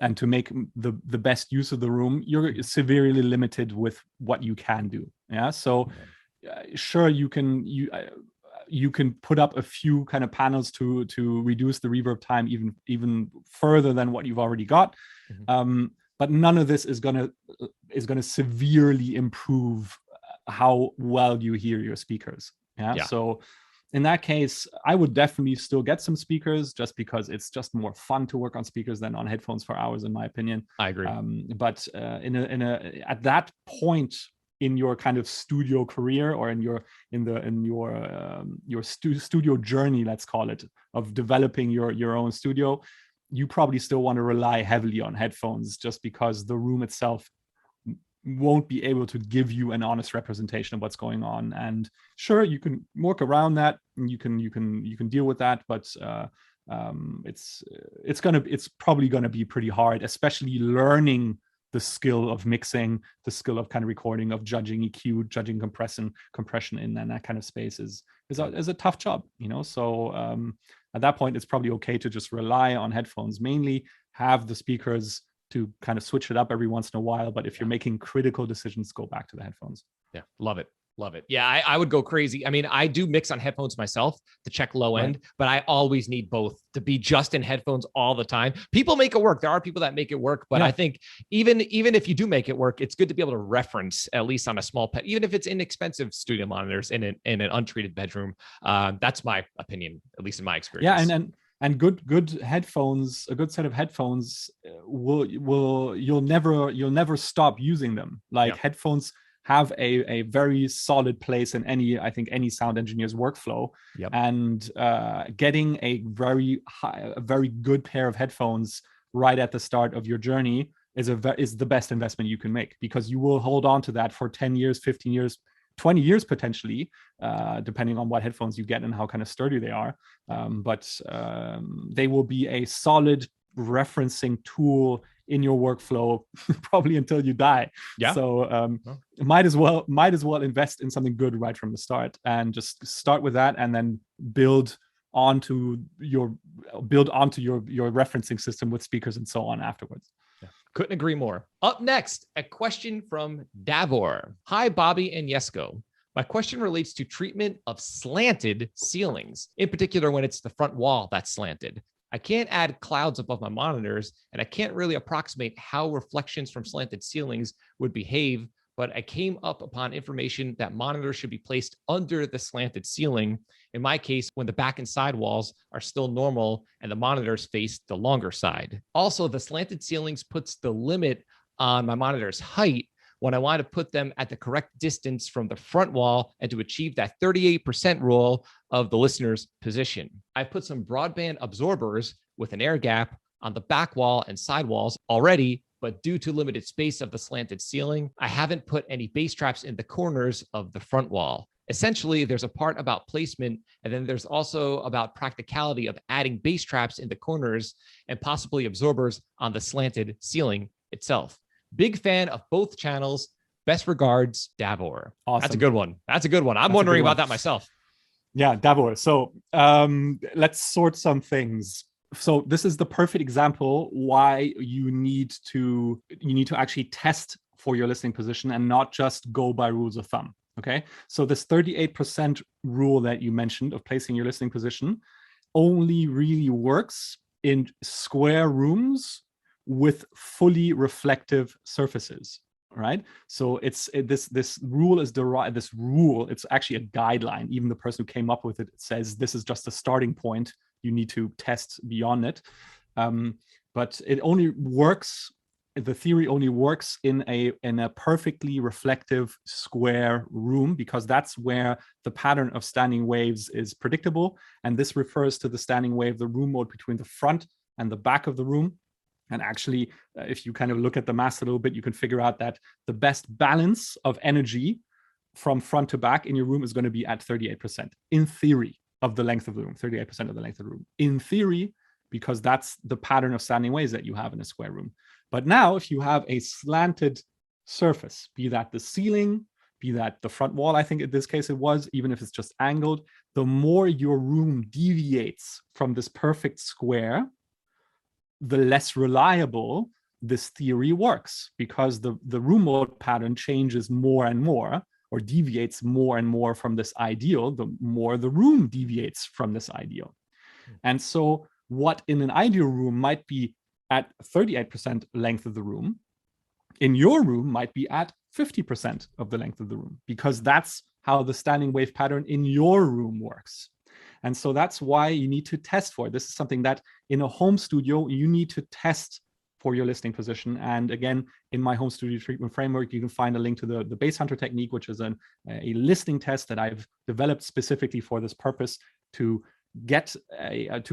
and to make the best use of the room, you're severely limited with what you can do. Yeah. So sure, you can put up a few kind of panels to reduce the reverb time even further than what you've already got. But none of this is gonna severely improve how well you hear your speakers. Yeah. So in that case, I would definitely still get some speakers, just because it's just more fun to work on speakers than on headphones for hours, in my opinion. I agree. But at that point in your kind of studio career, or in your studio journey, let's call it, of developing your own studio, you probably still want to rely heavily on headphones, just because the room itself won't be able to give you an honest representation of what's going on. And sure, you can work around that, and you can deal with that, but it's probably gonna be pretty hard, especially learning the skill of mixing, the skill of kind of recording, of judging EQ, judging compression in that kind of space is a tough job, you know. So at that point, it's probably okay to just rely on headphones mainly, have the speakers to kind of switch it up every once in a while. But if you're making critical decisions, go back to the headphones. Yeah, love it. Love it. Yeah, I would go crazy. I mean, I do mix on headphones myself to check low end, but I always need both to be just in headphones all the time. People make it work. There are people that make it work, but I think even if you do make it work, it's good to be able to reference, at least on a small pet, even if it's inexpensive studio monitors in an untreated bedroom. That's my opinion, at least in my experience. Yeah, and good headphones, a good set of headphones you'll never stop using them. Like headphones have a very solid place in any sound engineer's workflow. And getting a very good pair of headphones right at the start of your journey is the best investment you can make, because you will hold on to that for 10 years, 15 years, 20 years potentially, depending on what headphones you get and how kind of sturdy they are. But they will be a solid referencing tool in your workflow probably until you die. So might as well invest in something good right from the start, and just start with that, and then build onto your referencing system with speakers and so on afterwards. Couldn't agree more. Up next, a question from Davor. Hi, Bobby and Jesco. My question relates to treatment of slanted ceilings, in particular when it's the front wall that's slanted. I can't add clouds above my monitors, and I can't really approximate how reflections from slanted ceilings would behave, but I came up upon information that monitors should be placed under the slanted ceiling. In my case, when the back and side walls are still normal and the monitors face the longer side. Also, the slanted ceilings puts the limit on my monitor's height when I want to put them at the correct distance from the front wall and to achieve that 38% rule of the listener's position. I put some broadband absorbers with an air gap on the back wall and side walls already, but due to limited space of the slanted ceiling, I haven't put any bass traps in the corners of the front wall. Essentially, there's a part about placement, and then there's also about practicality of adding bass traps in the corners and possibly absorbers on the slanted ceiling itself. Big fan of both channels. Best regards, Davor. Awesome. That's a good one. That's a good one. I'm wondering about that myself. Yeah, Davor. So let's sort some things. So this is the perfect example why you need to actually test for your listening position and not just go by rules of thumb. Okay, so this 38% rule that you mentioned of placing your listening position only really works in square rooms with fully reflective surfaces, right? So this rule is derived. This rule, it's actually a guideline. Even the person who came up with it says this is just a starting point. You need to test beyond it, but it only works. The theory only works in a perfectly reflective square room, because that's where the pattern of standing waves is predictable. And this refers to the standing wave, the room mode between the front and the back of the room. And actually, if you kind of look at the math a little bit, you can figure out that the best balance of energy from front to back in your room is going to be at 38% in theory of the length of the room, 38% of the length of the room in theory, because that's the pattern of standing waves that you have in a square room. But now if you have a slanted surface, be that the ceiling, be that the front wall, I think in this case it was, even if it's just angled, the more your room deviates from this perfect square, the less reliable this theory works, because the room mode pattern changes more and more, or deviates more and more from this ideal, the more the room deviates from this ideal. And so what in an ideal room might be at 38% length of the room, in your room might be at 50% of the length of the room, because that's how the standing wave pattern in your room works. And so that's why you need to test for it. This is something that in a home studio, you need to test for your listening position. And again, in my home studio treatment framework, you can find a link to the bass hunter technique, which is a listening test that I've developed specifically for this purpose, to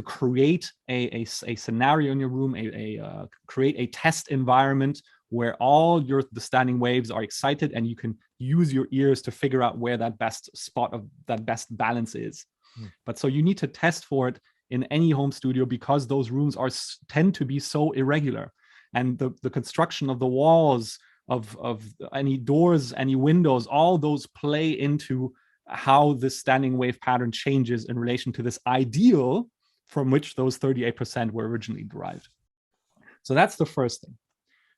create a scenario in your room, create a test environment where all the standing waves are excited, and you can use your ears to figure out where that best spot of that best balance is. But so you need to test for it in any home studio, because those rooms tend to be so irregular, and the construction of the walls, of any doors, any windows, all those play into how this standing wave pattern changes in relation to this ideal from which those 38% were originally derived. So that's the first thing,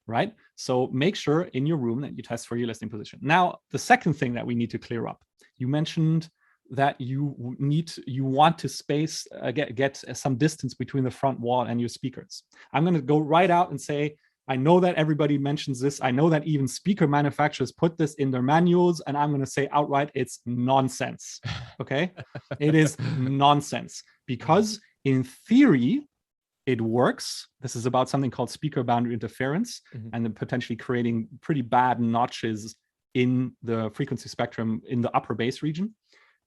right? So make sure in your room that you test for your listening position. Now, the second thing that we need to clear up, you mentioned that you want to get some distance between the front wall and your speakers. I'm going to go right out and say, I know that everybody mentions this. I know that even speaker manufacturers put this in their manuals, and I'm going to say outright, it's nonsense. Okay? It is nonsense, because in theory, it works. This is about something called speaker boundary interference, and then potentially creating pretty bad notches in the frequency spectrum in the upper bass region.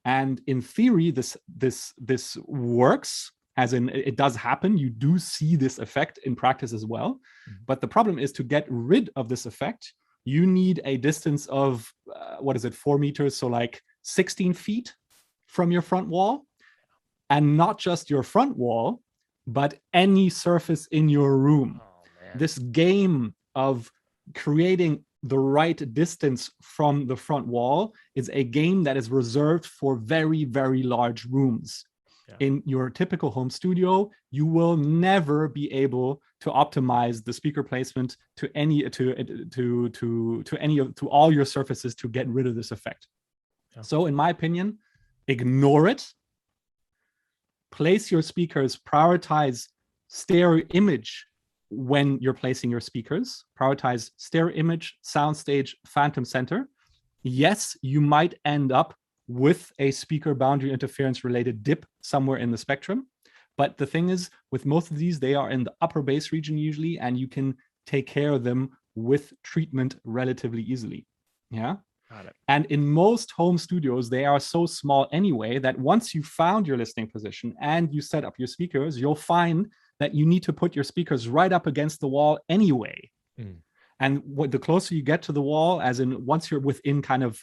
And in theory, this works. As in, it does happen. You do see this effect in practice as well. But the problem is, to get rid of this effect, you need a distance of, 4 meters? So like 16 feet from your front wall. And not just your front wall, but any surface in your room. This game of creating the right distance from the front wall is a game that is reserved for very, very large rooms. In your typical home studio, you will never be able to optimize the speaker placement to all your surfaces to get rid of this effect. So in my opinion, ignore it. Place your speakers, prioritize stereo image when you're placing your speakers. Prioritize stereo image, soundstage, phantom center. Yes, you might end up with a speaker boundary interference related dip somewhere in the spectrum. But the thing is, with most of these, they are in the upper bass region usually, and you can take care of them with treatment relatively easily. Yeah. Got it. And in most home studios, they are so small anyway that once you found your listening position and you set up your speakers, you'll find that you need to put your speakers right up against the wall anyway. And the closer you get to the wall, as in once you're within kind of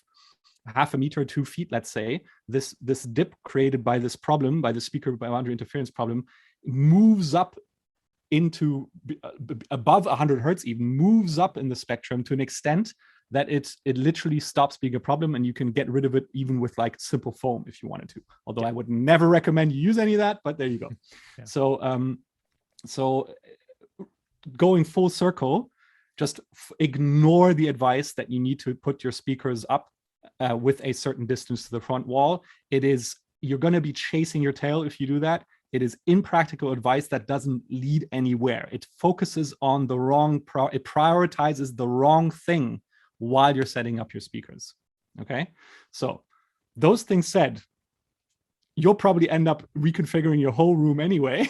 half a meter, 2 feet, let's say, this dip created by this problem, by the speaker boundary interference problem, moves up into above 100 hertz, even moves up in the spectrum to an extent that it literally stops being a problem, and you can get rid of it even with like simple foam if you wanted to. Although I would never recommend you use any of that, but there you go. Yeah. So going full circle, just ignore the advice that you need to put your speakers up with a certain distance to the front wall. You're going to be chasing your tail if you do that. It is impractical advice that doesn't lead anywhere. It focuses on the wrong, it prioritizes the wrong thing while you're setting up your speakers. Okay, so those things said, you'll probably end up reconfiguring your whole room anyway.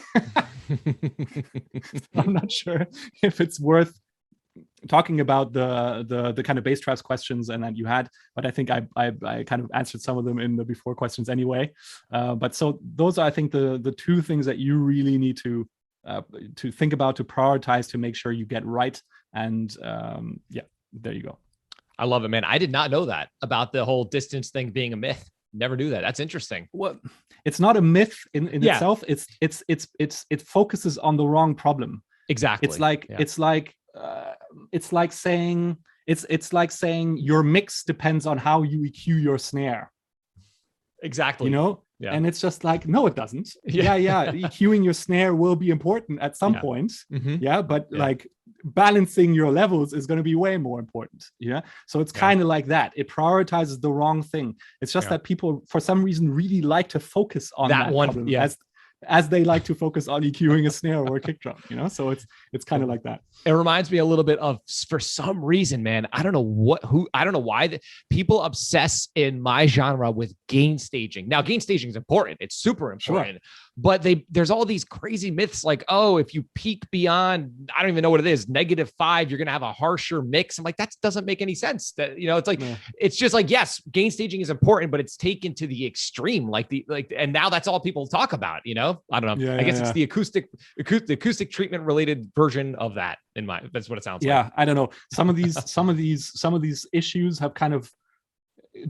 I'm not sure if it's worth talking about the kind of bass traps questions and that you had, but I think I kind of answered some of them in the before questions anyway. But so those are, I think, the two things that you really need to think about, to prioritize, to make sure you get right. And yeah, there you go. I love it, man. I did not know that about the whole distance thing being a myth. Never knew that. That's interesting. Well, it's not a myth in itself. It focuses on the wrong problem. Exactly. It's like saying your mix depends on how you EQ your snare. Exactly. You know? Yeah. And it's just like, no, it doesn't. Yeah. EQing your snare will be important at some point. Yeah. But like balancing your levels is going to be way more important. Yeah. So it's kind of like that. It prioritizes the wrong thing. It's just that people, for some reason, really like to focus on that one problem, as they like to focus on EQing a snare or a kick drum, you know? So it's kind of like that. It reminds me a little bit of, for some reason, man, I don't know why people obsess in my genre with gain staging. Now, gain staging is important. It's super important. Sure. But there's all these crazy myths like, oh, if you peak beyond, I don't even know what it is, -5, you're going to have a harsher mix. I'm like, that doesn't make any sense. That, you know, it's like, it's just like, yes, gain staging is important, but it's taken to the extreme. And now that's all people talk about, you know? I don't know. I guess it's the acoustic treatment related version of that. That's what it sounds like. Yeah, I don't know. Some of these issues have kind of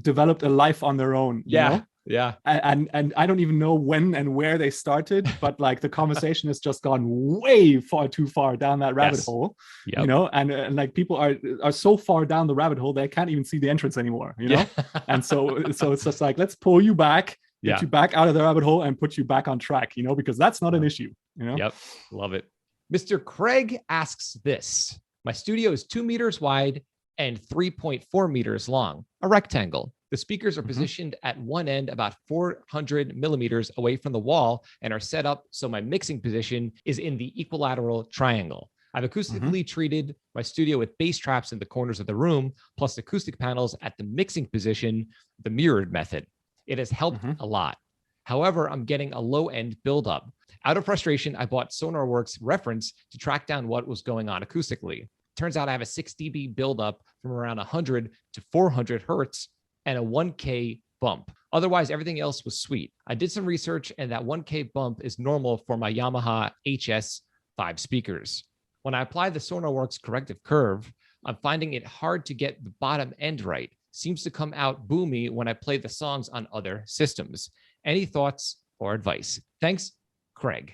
developed a life on their own. You know? Yeah. And I don't even know when and where they started, but like the conversation has just gone way too far down that rabbit hole, you know, and like people are so far down the rabbit hole, they can't even see the entrance anymore, you know? And so it's just like, let's pull you back, get you back out of the rabbit hole and put you back on track, you know, because that's not an issue, you know? Yep. Love it. Mr. Craig asks this: my studio is 2 meters wide and 3.4 meters long, a rectangle. The speakers are positioned at one end about 400 millimeters away from the wall and are set up so my mixing position is in the equilateral triangle. I've acoustically treated my studio with bass traps in the corners of the room, plus acoustic panels at the mixing position, the myriad method. It has helped a lot. However, I'm getting a low-end buildup. Out of frustration, I bought Sonarworks reference to track down what was going on acoustically. Turns out I have a 6 dB buildup from around 100 to 400 hertz and a 1K bump. Otherwise, everything else was sweet. I did some research, and that 1K bump is normal for my Yamaha HS5 speakers. When I apply the Sonarworks corrective curve, I'm finding it hard to get the bottom end right. Seems to come out boomy when I play the songs on other systems. Any thoughts or advice? Thanks, Craig.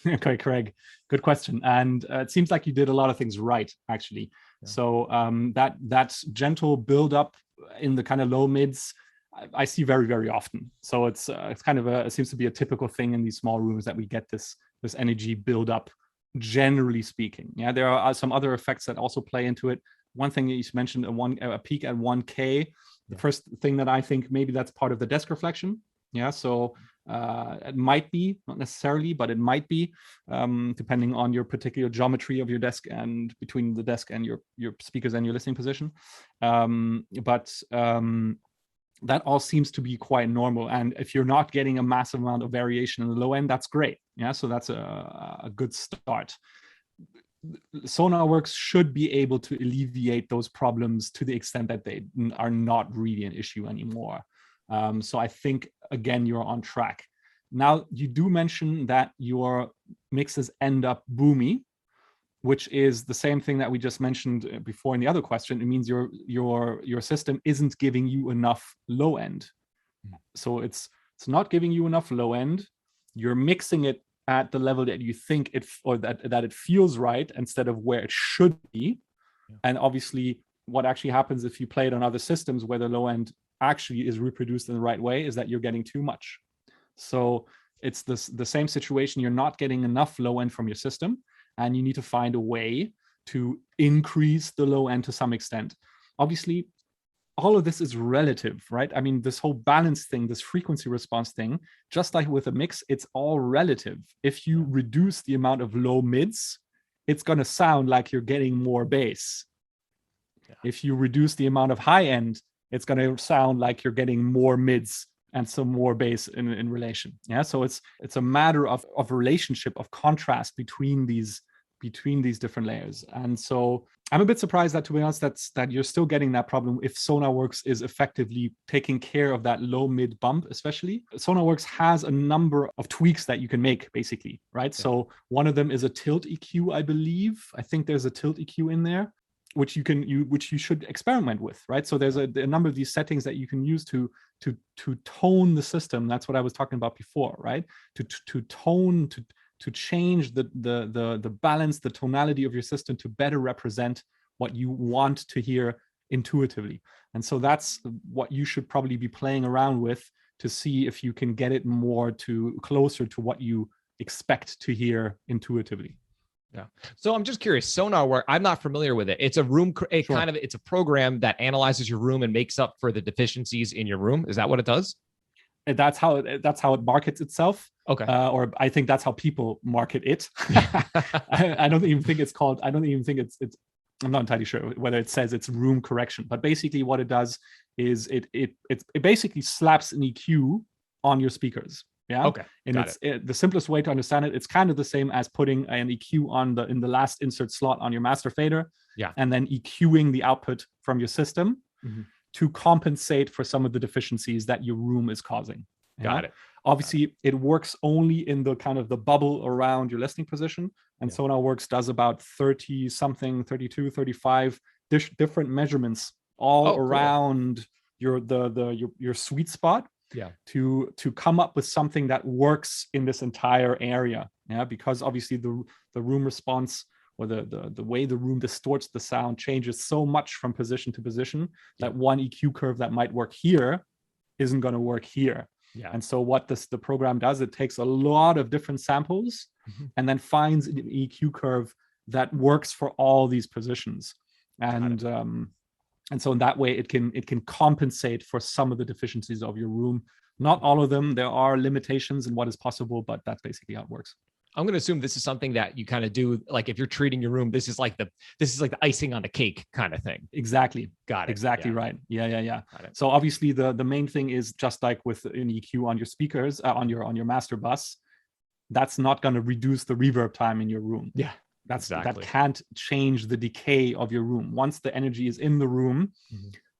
Okay, Craig, good question. And it seems like you did a lot of things right, actually. Yeah. So that gentle build-up in the kind of low mids, I see very, very often. So it's kind of it seems to be a typical thing in these small rooms that we get this energy build-up, generally speaking. Yeah, there are some other effects that also play into it. One thing that you mentioned, a peak at 1K. The first thing that I think, maybe that's part of the desk reflection. Yeah, so it might be, not necessarily, but it might be, depending on your particular geometry of your desk and between the desk and your speakers and your listening position. But that all seems to be quite normal. And if you're not getting a massive amount of variation in the low end, that's great. Yeah, so that's a good start. Sonarworks should be able to alleviate those problems to the extent that they are not really an issue anymore. So I think, again, you're on track. Now, you do mention that your mixes end up boomy, which is the same thing that we just mentioned before in the other question. It means your system isn't giving you enough low end. So it's not giving you enough low end. You're mixing it at the level that you think that it feels right instead of where it should be. Yeah. And obviously, what actually happens if you play it on other systems where the low end actually is reproduced in the right way is that you're getting too much. So it's the same situation. You're not getting enough low end from your system, and you need to find a way to increase the low end to some extent. Obviously, all of this is relative, right? I mean, this whole balance thing, this frequency response thing, just like with a mix, it's all relative. If you reduce the amount of low mids, it's going to sound like you're getting more bass. Yeah. If you reduce the amount of high end, it's going to sound like you're getting more mids and some more bass in relation. Yeah. So it's a matter of relationship, of contrast between these different layers. And so I'm a bit surprised that, to be honest, that you're still getting that problem if Sonarworks is effectively taking care of that low mid bump. Especially Sonarworks has a number of tweaks that you can make, basically, right? Yeah. So one of them is a tilt EQ, I believe. I think there's a tilt EQ in there, which you should experiment with, right? So there's a number of these settings that you can use to tone the system. That's what I was talking about before, right? To tone, to change the balance, the tonality of your system to better represent what you want to hear intuitively. And so that's what you should probably be playing around with to see if you can get it more closer to what you expect to hear intuitively. Yeah. So I'm just curious, Sonarworks, I'm not familiar with it. It's a room, sure. It's a program that analyzes your room and makes up for the deficiencies in your room. Is that what it does? That's how it markets itself. Okay. Or I think that's how people market it. I don't even think it's called, I'm not entirely sure whether it says it's room correction, but basically what it does is it basically slaps an EQ on your speakers. Yeah. Okay. And the simplest way to understand it, it's kind of the same as putting an EQ in the last insert slot on your master fader. Yeah. And then EQing the output from your system to compensate for some of the deficiencies that your room is causing. Got it. Obviously, it works only in the kind of the bubble around your listening position. And Sonarworks does about 30 something, 32, 35 different measurements all around your sweet spot. Yeah. To come up with something that works in this entire area. Yeah, because obviously the room response or the way the room distorts the sound changes so much from position to position that one EQ curve that might work here isn't going to work here. Yeah. And so what the program does, it takes a lot of different samples and then finds an EQ curve that works for all these positions. And so in that way, it can compensate for some of the deficiencies of your room. Not all of them. There are limitations in what is possible, but that's basically how it works. I'm going to assume this is something that you kind of do, like if you're treating your room, this is like the icing on the cake kind of thing. Exactly. Got it. Exactly right. Yeah. So obviously the main thing is, just like with an EQ on your speakers, on your master bus, that's not going to reduce the reverb time in your room. Yeah. That can't change the decay of your room. Once the energy is in the room,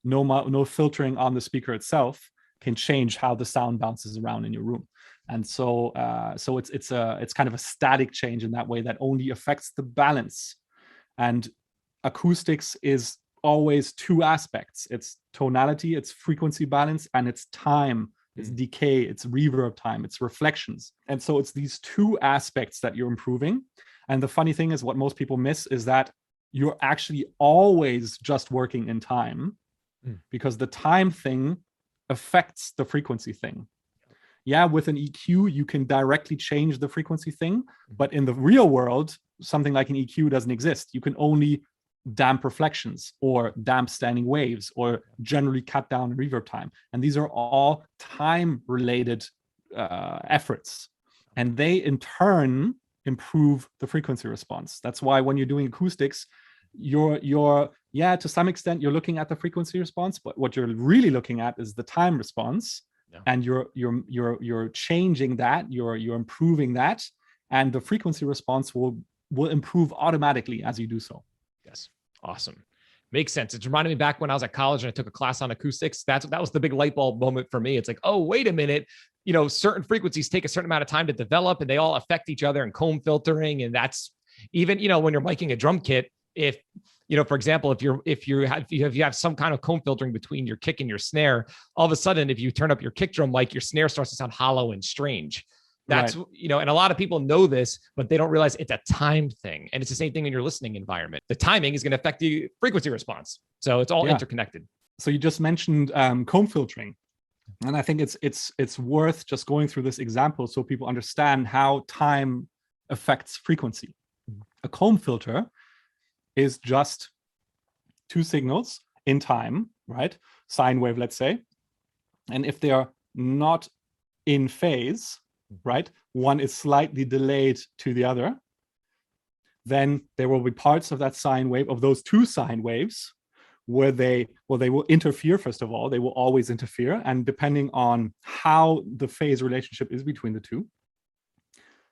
no filtering on the speaker itself can change how the sound bounces around in your room. And so it's kind of a static change in that way that only affects the balance. And acoustics is always two aspects. It's tonality, it's frequency balance, and it's time. It's decay, it's reverb time, it's reflections. And so it's these two aspects that you're improving. And the funny thing is, what most people miss is that you're actually always just working in time because the time thing affects the frequency thing. Yeah, with an EQ, you can directly change the frequency thing, but in the real world, something like an EQ doesn't exist. You can only damp reflections or damp standing waves or generally cut down reverb time. And these are all time-related efforts. And they, in turn, improve the frequency response. That's why when you're doing acoustics, you're to some extent you're looking at the frequency response, but what you're really looking at is the time response, and you're changing that, you're improving that, and the frequency response will will improve automatically as you do so. Yes. Awesome. Makes sense. It's reminding me back when I was at college and I took a class on acoustics. That was the big light bulb moment for me. It's like, oh, wait a minute. Certain frequencies take a certain amount of time to develop and they all affect each other, and comb filtering. And that's even, when you're miking a drum kit, if, for example, if you have some kind of comb filtering between your kick and your snare, all of a sudden, if you turn up your kick drum mic, your snare starts to sound hollow and strange. That's, right. And a lot of people know this, but they don't realize it's a time thing. And it's the same thing in your listening environment. The timing is going to affect the frequency response. So it's all interconnected. So you just mentioned comb filtering. And I think it's worth just going through this example so people understand how time affects frequency. A comb filter is just two signals in time, right? Sine wave, let's say. And if they are not in phase, right, one is slightly delayed to the other, then there will be parts of that sine wave, of those two sine waves, where they will interfere. First of all, they will always interfere. And depending on how the phase relationship is between the two,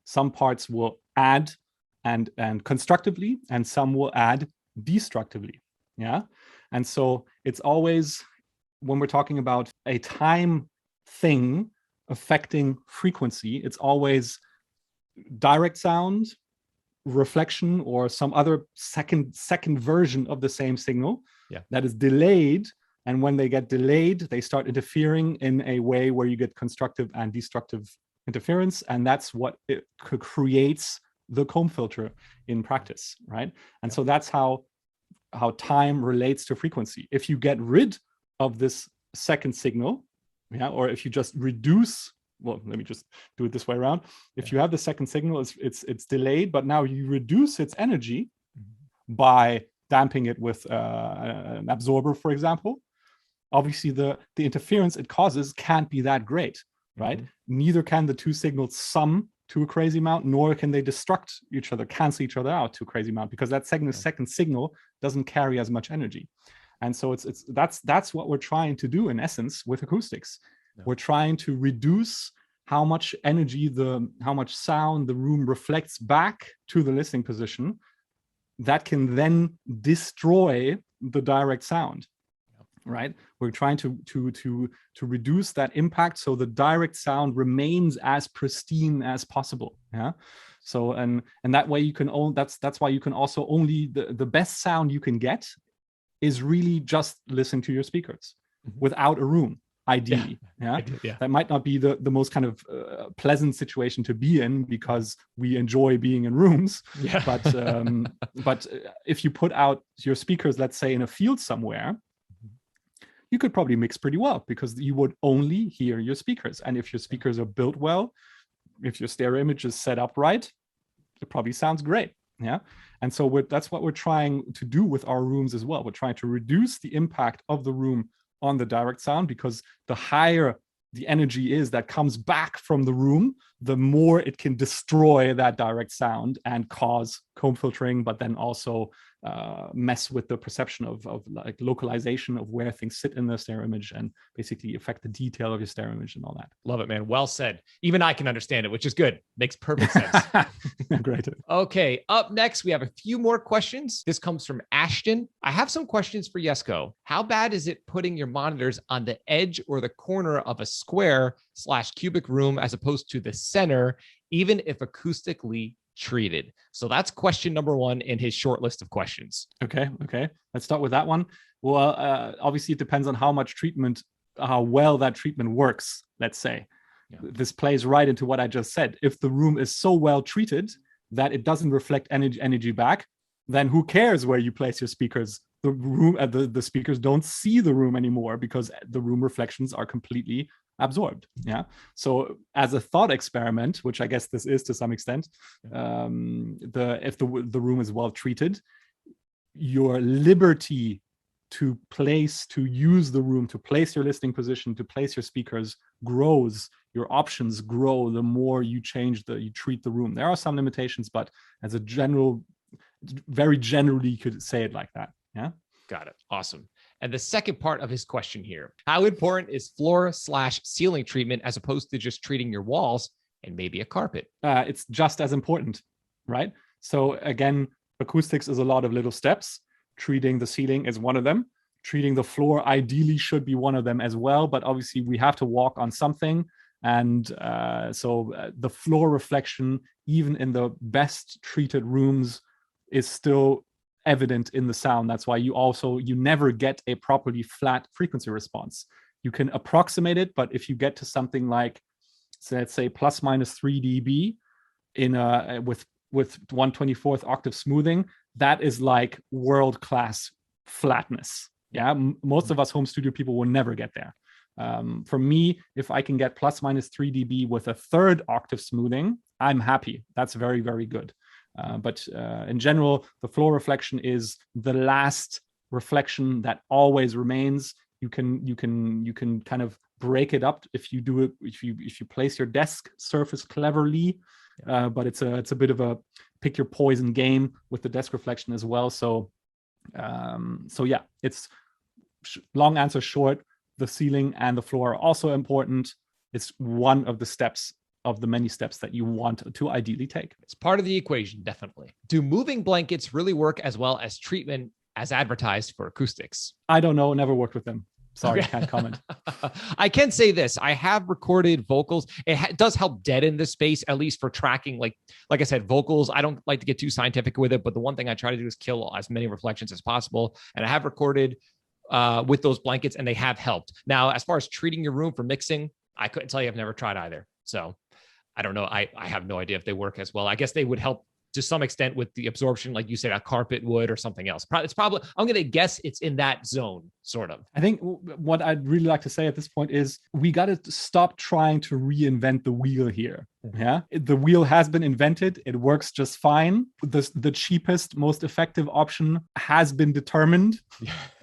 some parts will add and constructively, and some will add destructively. Yeah. And so it's always, when we're talking about a time thing affecting frequency, it's always direct sound, reflection, or some other second version of the same signal that is delayed. And when they get delayed, they start interfering in a way where you get constructive and destructive interference. And that's what it creates the comb filter in practice, right? And so that's how time relates to frequency. If you get rid of this second signal, or if you just reduce, well, let me just do it this way around. If you have the second signal, it's delayed, but now you reduce its energy by damping it with an absorber, for example. Obviously, the interference it causes can't be that great, right? Neither can the two signals sum to a crazy amount, nor can they destruct each other, cancel each other out to a crazy amount, because that second signal doesn't carry as much energy. And so that's what we're trying to do in essence with acoustics. We're trying to reduce how much energy, how much sound the room reflects back to the listening position that can then destroy the direct sound. Right? We're trying to reduce that impact so the direct sound remains as pristine as possible. Yeah. So and that way you can that's why you can also only the best sound you can get is really just listen to your speakers without a room, ideally. Yeah. That might not be the most kind of pleasant situation to be in, because we enjoy being in rooms. Yeah. But if you put out your speakers, let's say in a field somewhere, you could probably mix pretty well, because you would only hear your speakers. And if your speakers are built well, if your stereo image is set up right, it probably sounds great. Yeah. And so that's what we're trying to do with our rooms as well. We're trying to reduce the impact of the room on the direct sound, because the higher the energy is that comes back from the room, the more it can destroy that direct sound and cause comb filtering, but then also mess with the perception of like localization of where things sit in the stereo image, and basically affect the detail of your stereo image and all that. Love it, man. Well said. Even I can understand it, which is good. Makes perfect sense. Great. Okay. Up next, we have a few more questions. This comes from Ashton. I have some questions for Jesco. How bad is it putting your monitors on the edge or the corner of a square/cubic room as opposed to the center, even if acoustically treated? So that's question number one in his short list of questions. Okay. Let's start with that one. Well, obviously it depends on how well that treatment works, let's say. Yeah. This plays right into what I just said. If the room is so well treated that it doesn't reflect energy back, then who cares where you place your speakers? The room, the speakers don't see the room anymore, because the room reflections are completely absorbed. Yeah. So as a thought experiment, which I guess this is to some extent, if the room is well treated, your liberty to use the room, to place your listening position, to place your speakers grows. Your options grow the more you treat the room. There are some limitations, but as a very generally, you could say it like that. Yeah. Got it. Awesome. And the second part of his question here, how important is floor/ceiling treatment as opposed to just treating your walls and maybe a carpet? It's just as important, right? So again, acoustics is a lot of little steps. Treating the ceiling is one of them. Treating the floor ideally should be one of them as well, but obviously we have to walk on something. And so the floor reflection, even in the best treated rooms, is still evident in the sound. That's why you never get a properly flat frequency response. You can approximate it, but if you get to something like, so let's say plus minus 3 dB with 1/24th octave smoothing, that is like world-class flatness. Yeah, most of us home studio people will never get there. For me, if I can get plus minus 3 dB with a 3rd octave smoothing, I'm happy. That's very, very good. But in general, the floor reflection is the last reflection that always remains. You can kind of break it up if you do it, if you place your desk surface cleverly. But it's a bit of a pick your poison game with the desk reflection as well. So yeah, it's long answer short. The ceiling and the floor are also important. It's one of the steps of the many steps that you want to ideally take. It's part of the equation, definitely. Do moving blankets really work as well as treatment as advertised for acoustics? I don't know, never worked with them. Sorry, okay. Can't comment. I can say this. I have recorded vocals. It does help deaden the space, at least for tracking. Like I said, vocals, I don't like to get too scientific with it, but the one thing I try to do is kill as many reflections as possible. And I have recorded with those blankets, and they have helped. Now, as far as treating your room for mixing, I couldn't tell you. I've never tried either. So I don't know. I have no idea if they work as well. I guess they would help to some extent with the absorption, like you said, a carpet would or something else. It's probably, I'm going to guess it's in that zone, sort of. I think what I'd really like to say at this point is we got to stop trying to reinvent the wheel here. Yeah, the wheel has been invented. It works just fine. The cheapest, most effective option has been determined.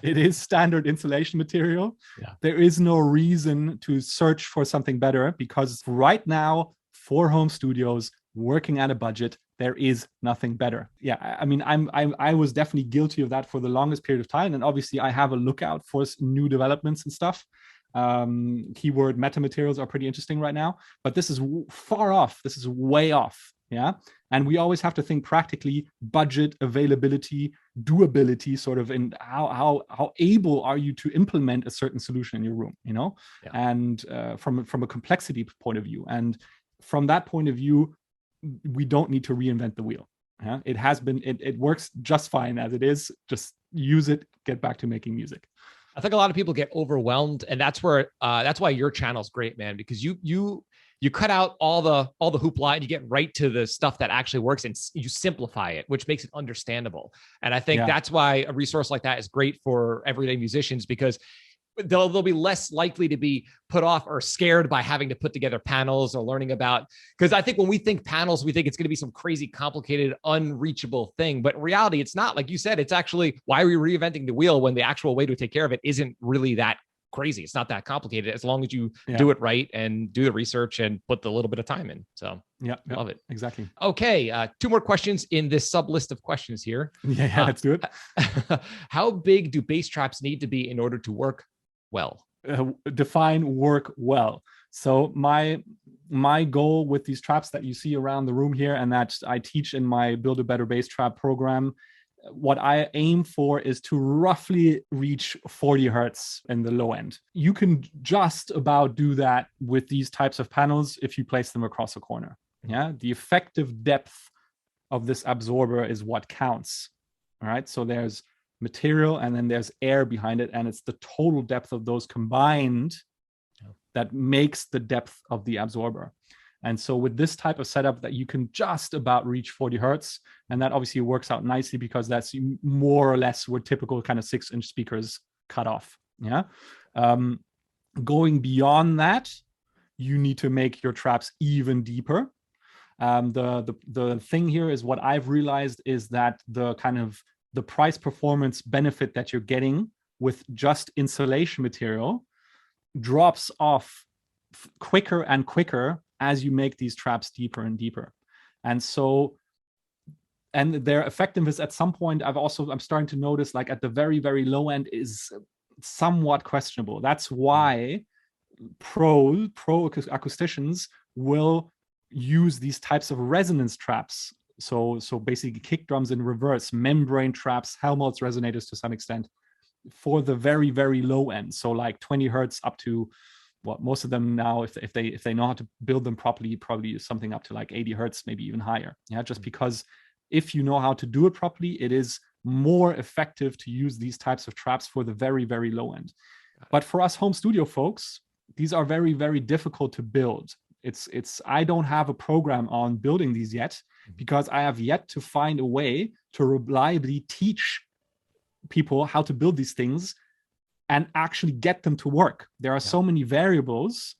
It is standard insulation material. Yeah. There is no reason to search for something better, because right now, for home studios working at a budget, there is nothing better. Yeah, I mean, I was definitely guilty of that for the longest period of time, and obviously I have a lookout for new developments and stuff. Keyword metamaterials are pretty interesting right now, but this is far off. This is way off. Yeah, and we always have to think practically: budget, availability, doability, sort of, in how able are you to implement a certain solution in your room, you know, yeah. And from a complexity point of view, and from that point of view, we don't need to reinvent the wheel. Yeah? It has been, it works just fine as it is. Just use it, get back to making music. I think a lot of people get overwhelmed, and that's why your channel's great, man, because you cut out all the hoopla and you get right to the stuff that actually works, and you simplify it, which makes it understandable. And I think that's why a resource like that is great for everyday musicians, because they'll be less likely to be put off or scared by having to put together panels or learning about, because I think when we think panels, we think it's going to be some crazy, complicated, unreachable thing. But in reality, it's not. Like you said, it's actually, why are we reinventing the wheel when the actual way to take care of it isn't really that crazy? It's not that complicated, as long as you do it right and do the research and put the little bit of time in. So love it. Exactly. Okay. 2 more questions in this sub list of questions here. Yeah, let's do it. How big do bass traps need to be in order to work well? Define work well. So my goal with these traps that you see around the room here, and that I teach in my Build a Better Bass Trap program, what I aim for is to roughly reach 40 hertz in the low end. You can just about do that with these types of panels if you place them across a corner. Yeah, the effective depth of this absorber is what counts. All right, so there's material and then there's air behind it, and it's the total depth of those combined that makes the depth of the absorber. And so with this type of setup, that you can just about reach 40 hertz, and that obviously works out nicely because that's more or less where typical kind of 6-inch speakers cut off. Yeah, going beyond that, you need to make your traps even deeper. The thing here is, what I've realized is that the price performance benefit that you're getting with just insulation material drops off quicker and quicker as you make these traps deeper and deeper. And so, and their effectiveness at some point, I'm starting to notice, like at the very, very low end, is somewhat questionable. That's why pro acousticians will use these types of resonance traps So basically kick drums in reverse, membrane traps, Helmholtz resonators to some extent, for the very, very low end. So like 20 hertz up to what most of them now, if they know how to build them properly, probably something up to like 80 hertz, maybe even higher. Yeah, just because if you know how to do it properly, it is more effective to use these types of traps for the very, very low end. But for us home studio folks, these are very, very difficult to build. I don't have a program on building these yet, because I have yet to find a way to reliably teach people how to build these things and actually get them to work. There are so many variables,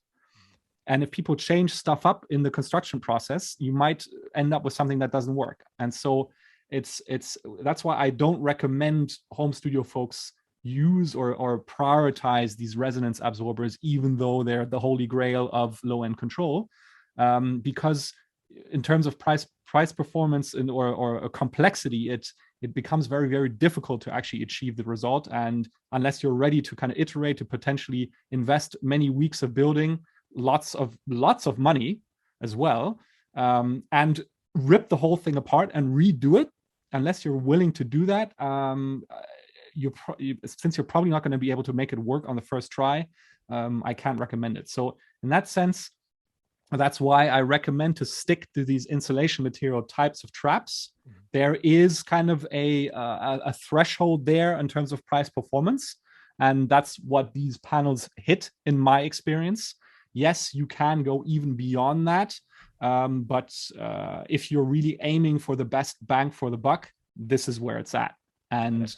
and if people change stuff up in the construction process, you might end up with something that doesn't work. And so that's why I don't recommend home studio folks use or prioritize these resonance absorbers, even though they're the holy grail of low-end control, because in terms of price performance or complexity, it becomes very, very difficult to actually achieve the result. And unless you're ready to kind of iterate, to potentially invest many weeks of building, lots of money as well, and rip the whole thing apart and redo it, unless you're willing to do that, since you're probably not going to be able to make it work on the first try, I can't recommend it. So in that sense, that's why I recommend to stick to these insulation material types of traps. There is kind of a threshold there in terms of price performance, and that's what these panels hit in my experience. Yes, you can go even beyond that, but if you're really aiming for the best bang for the buck, this is where it's at. And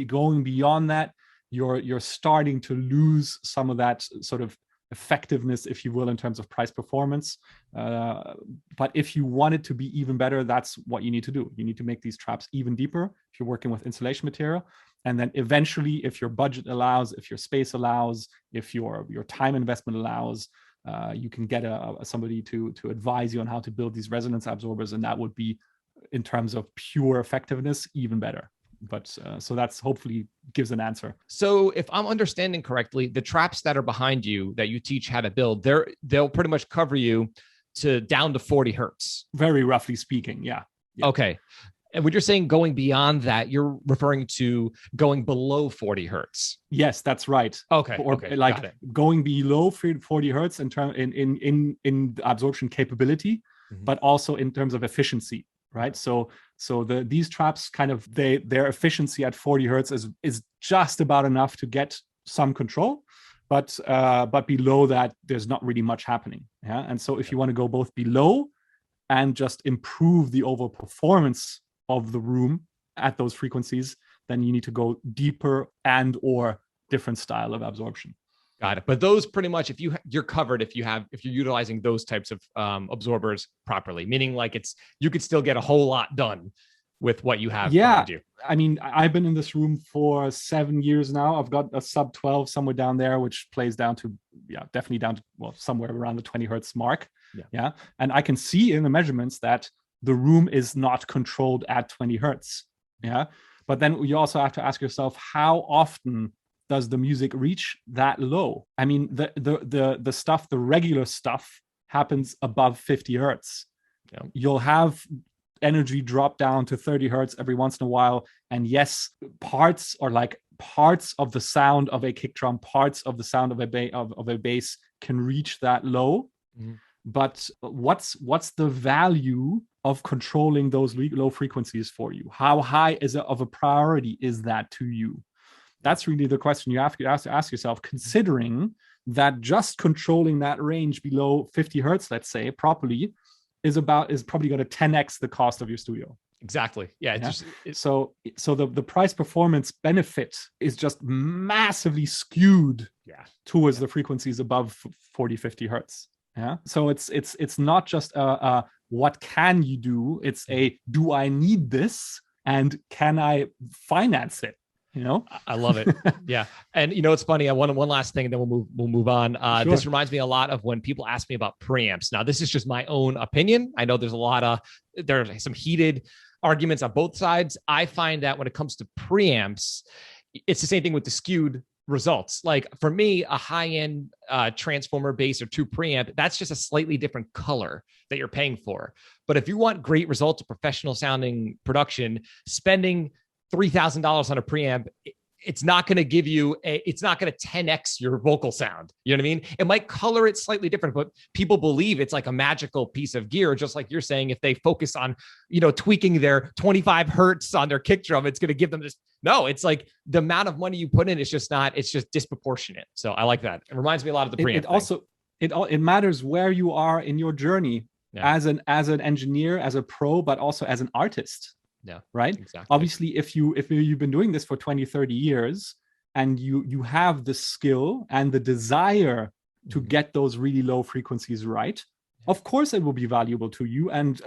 going beyond that, you're starting to lose some of that sort of effectiveness, if you will, in terms of price performance. But if you want it to be even better, that's what you need to do. You need to make these traps even deeper if you're working with insulation material. And then eventually, if your budget allows, if your space allows, if your time investment allows, you can get somebody to advise you on how to build these resonance absorbers, and that would be, in terms of pure effectiveness, even better. But so that's hopefully gives an answer. So if I'm understanding correctly, the traps that are behind you that you teach how to build, they'll pretty much cover you to down to 40 hertz. Very roughly speaking, yeah. Okay. And when you're saying going beyond that, you're referring to going below 40 hertz. Yes, that's right. Okay. Or like going below 40 hertz in absorption capability, but also in terms of efficiency. Right. So these traps kind of their efficiency at 40 hertz is just about enough to get some control, but below that, there's not really much happening. Yeah. And so if you want to go both below and just improve the overall performance of the room at those frequencies, then you need to go deeper and or different style of absorption. Got it. But those pretty much, if you're covered, if you're utilizing those types of absorbers properly, meaning like you could still get a whole lot done with what you have behind you. I mean, I've been in this room for 7 years now. I've got a sub 12 somewhere down there, which plays down to, definitely down to, well, somewhere around the 20 hertz mark. Yeah. And I can see in the measurements that the room is not controlled at 20 hertz. Yeah. But then you also have to ask yourself, how often does the music reach that low? I mean, the regular stuff happens above 50 hertz. Yeah. You'll have energy drop down to 30 hertz every once in a while. And yes, parts of the sound of a kick drum, parts of the sound of a bass can reach that low. But what's the value of controlling those low frequencies for you? How high of a priority is that to you? That's really the question you have to ask yourself, considering that just controlling that range below 50 hertz, let's say, properly, is probably going to 10x the cost of your studio. Exactly. Yeah. So the price performance benefit is just massively skewed towards the frequencies above 40, 50 hertz. Yeah. So it's not just what can you do? It's do I need this, and can I finance it? You know, I love it. Yeah. And it's funny. I want one last thing and then we'll move on. Sure. This reminds me a lot of when people ask me about preamps. Now, this is just my own opinion. I know there's some heated arguments on both sides. I find that when it comes to preamps, it's the same thing with the skewed results. Like for me, a high-end transformer bass or tube preamp, that's just a slightly different color that you're paying for. But if you want great results of professional sounding production, spending $3,000 on a preamp, it's not going to give you it's not going to 10x your vocal sound. You know what I mean? It might color it slightly different, but people believe it's like a magical piece of gear. Just like you're saying, if they focus on, tweaking their 25 hertz on their kick drum, it's going to give them this. No, it's like the amount of money you put in, it's just disproportionate. So I like that. It reminds me a lot of the preamp. It matters where you are in your journey as an engineer, as a pro, but also as an artist. Yeah. Right. Exactly. Obviously, if you've been doing this for 20, 30 years and you have the skill and the desire to get those really low frequencies right, of course it will be valuable to you. And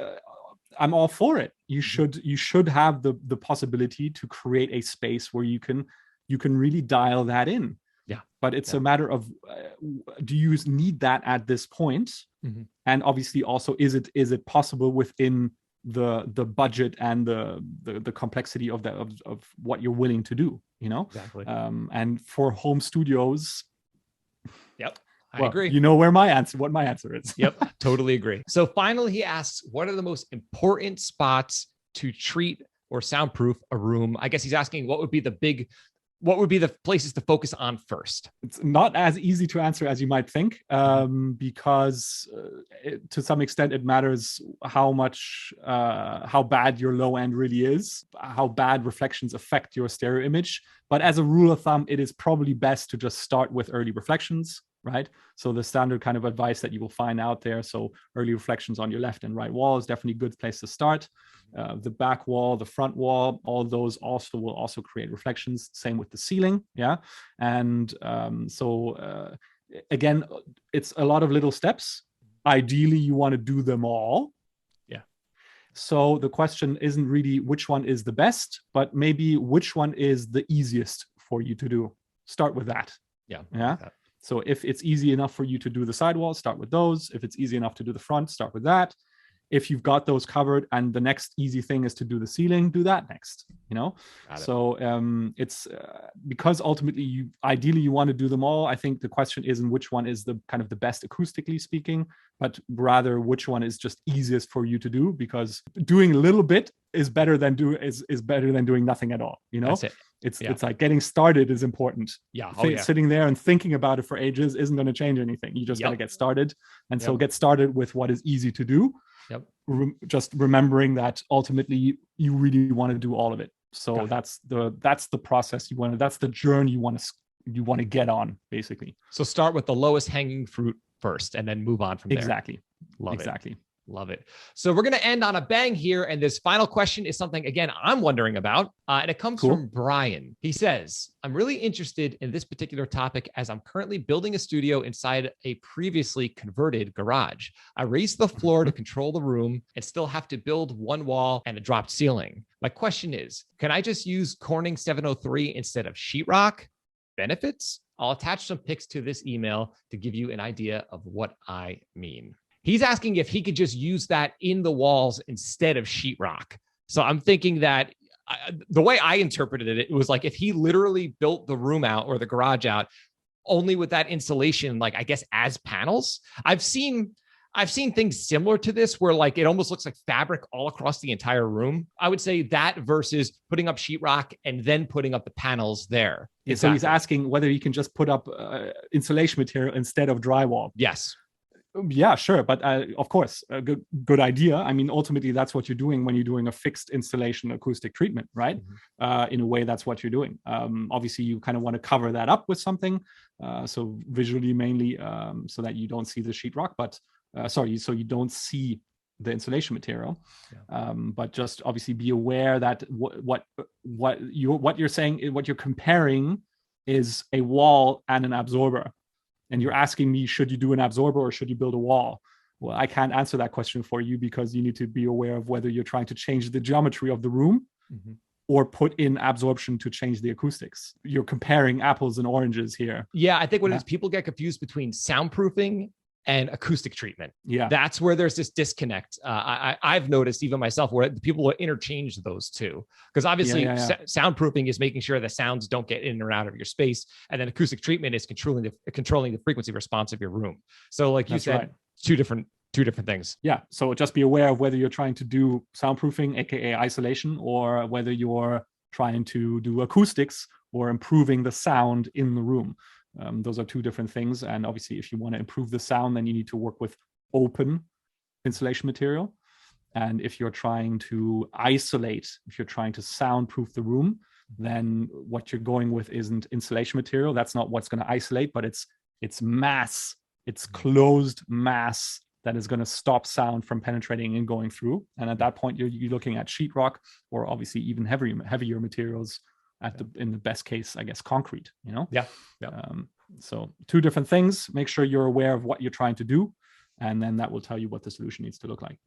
I'm all for it. You should have the possibility to create a space where you can really dial that in. Yeah. But it's a matter of do you need that at this point? And obviously also is it possible within the budget and the complexity of what you're willing to do, Exactly. And for home studios, I agree. You know what my answer is. Yep, totally agree. So finally, he asks, what are the most important spots to treat or soundproof a room? I guess he's asking what would be the places to focus on first? It's not as easy to answer as you might think, because to some extent it matters how bad your low end really is, how bad reflections affect your stereo image. But as a rule of thumb, it is probably best to just start with early reflections, right? So the standard kind of advice that you will find out there. So early reflections on your left and right wall is definitely a good place to start. The back wall, the front wall, all those will also create reflections. Same with the ceiling, yeah. And again, it's a lot of little steps. Ideally, you want to do them all. Yeah. So the question isn't really which one is the best, but maybe which one is the easiest for you to do. Start with that. Yeah. Yeah. So if it's easy enough for you to do the sidewall, start with those. If it's easy enough to do the front, start with that. If you've got those covered and the next easy thing is to do the ceiling, do that next, So it's because ultimately you want to do them all. I think the question isn't which one is the kind of the best acoustically speaking, but rather which one is just easiest for you to do, because doing a little bit is better than doing nothing at all. That's it. It's like getting started is important. Yeah. Sitting there and thinking about it for ages isn't going to change anything. You just got to get started. And so get started with what is easy to do. Yep. Just remembering that ultimately you really want to do all of it. So that's the process you want to, that's the journey you want to get on, basically. So start with the lowest hanging fruit first and then move on from there. Exactly. Exactly. Love it. So we're going to end on a bang here. And this final question is something, again, I'm wondering about. And it comes from Brian. He says, I'm really interested in this particular topic as I'm currently building a studio inside a previously converted garage. I raised the floor to control the room and still have to build one wall and a dropped ceiling. My question is, can I just use Corning 703 instead of sheetrock? Benefits? I'll attach some pics to this email to give you an idea of what I mean. He's asking if he could just use that in the walls instead of sheetrock. So I'm thinking that the way I interpreted it, it was like if he literally built the room out or the garage out only with that insulation, like I guess as panels. I've seen things similar to this where like it almost looks like fabric all across the entire room. I would say that versus putting up sheetrock and then putting up the panels there. Yeah, so he's asking whether you can just put up insulation material instead of drywall. Yes. Yeah, sure. But of course, a good idea. I mean, ultimately, that's what you're doing when you're doing a fixed installation acoustic treatment, right? In a way, that's what you're doing. Obviously, you kind of want to cover that up with something. So visually, mainly, so that you don't see the sheetrock, but so you don't see the insulation material. But just obviously be aware that what you're saying, what you're comparing is a wall and an absorber. And you're asking me, should you do an absorber or should you build a wall? Well, I can't answer that question for you because you need to be aware of whether you're trying to change the geometry of the room or put in absorption to change the acoustics. You're comparing apples and oranges here. Yeah, I think what it is, people get confused between soundproofing and acoustic treatment. Yeah. That's where there's this disconnect. I've noticed even myself where people will interchange those two, because obviously soundproofing is making sure the sounds don't get in or out of your space. And then acoustic treatment is controlling the frequency response of your room. So like you said, two different things. Yeah. So just be aware of whether you're trying to do soundproofing, aka isolation, or whether you're trying to do acoustics or improving the sound in the room. Those are two different things. And obviously, if you want to improve the sound, then you need to work with open insulation material. And if you're trying to isolate, if you're trying to soundproof the room, then what you're going with isn't insulation material. That's not what's going to isolate, but it's mass. It's closed mass that is going to stop sound from penetrating and going through. And at that point, you're looking at sheetrock, or obviously even heavier materials. In the best case, I guess, concrete, you know? Yeah. So two different things. Make sure you're aware of what you're trying to do, and then that will tell you what the solution needs to look like.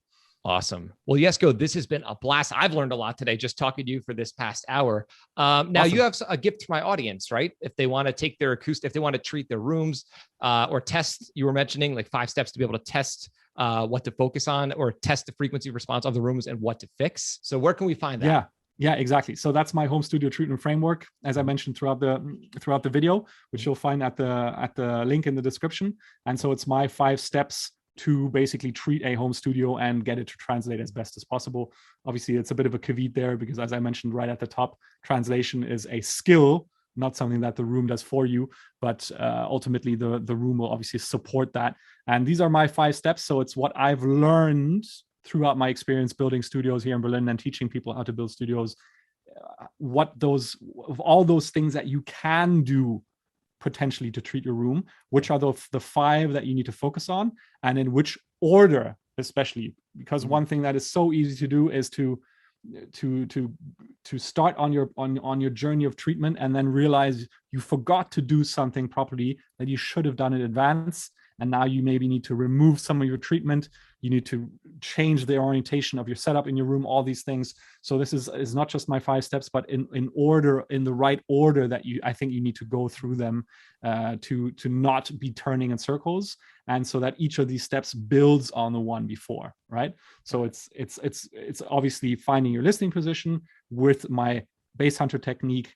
Awesome. Well, Jesco, this has been a blast. I've learned a lot today just talking to you for this past hour. Now Awesome. You have a gift for my audience, right? If they want to take their acoustic, if they want to treat their rooms or test, you were mentioning like 5 steps to be able to test what to focus on, or test the frequency response of the rooms and what to fix. So where can we find that? Yeah, exactly. So that's my home studio treatment framework, as I mentioned throughout the video, which you'll find at the link in the description. And so it's my 5 steps to basically treat a home studio and get it to translate as best as possible. Obviously, it's a bit of a caveat there, because as I mentioned right at the top, translation is a skill, not something that the room does for you, but ultimately the room will obviously support that. And these are my 5 steps. So it's what I've learned throughout my experience building studios here in Berlin and teaching people how to build studios, of all those things that you can do potentially to treat your room, which are the 5 that you need to focus on, and in which order, especially, because one thing that is so easy to do is to start on your journey of treatment and then realize you forgot to do something properly that you should have done in advance. And now you maybe need to remove some of your treatment. You need to change the orientation of your setup in your room, all these things. So this is not just my 5 steps, but in order, in the right order that I think you need to go through them to not be turning in circles. And so that each of these steps builds on the one before, right? So it's obviously finding your listening position with my bass hunter technique,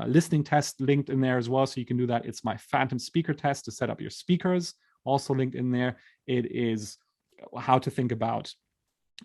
listening test linked in there as well, so you can do that. It's my phantom speaker test to set up your speakers, also linked in there. It is how to think about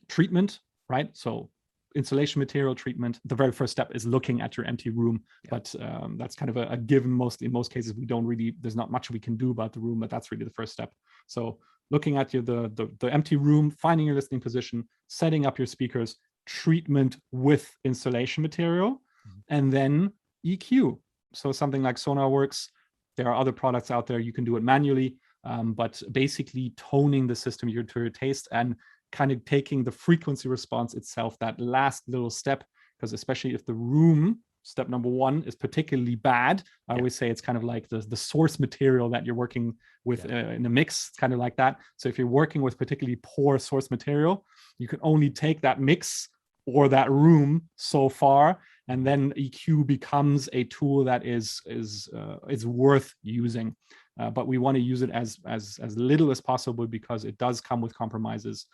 treatment, right? So insulation material treatment. The very first step is looking at your empty room, but that's kind of a given. In most cases, there's not much we can do about the room, but that's really the first step. So looking at the empty room, finding your listening position, setting up your speakers, treatment with insulation material, and then EQ. So something like Sonarworks. There are other products out there. You can do it manually, but basically toning the system to your taste and kind of taking the frequency response itself, that last little step, because especially if the room, step number 1, is particularly bad, I always say it's kind of like the source material that you're working with in a mix. It's kind of like that. So if you're working with particularly poor source material, you can only take that mix or that room so far, and then EQ becomes a tool that is worth using. But we want to use it as little as possible, because it does come with compromises,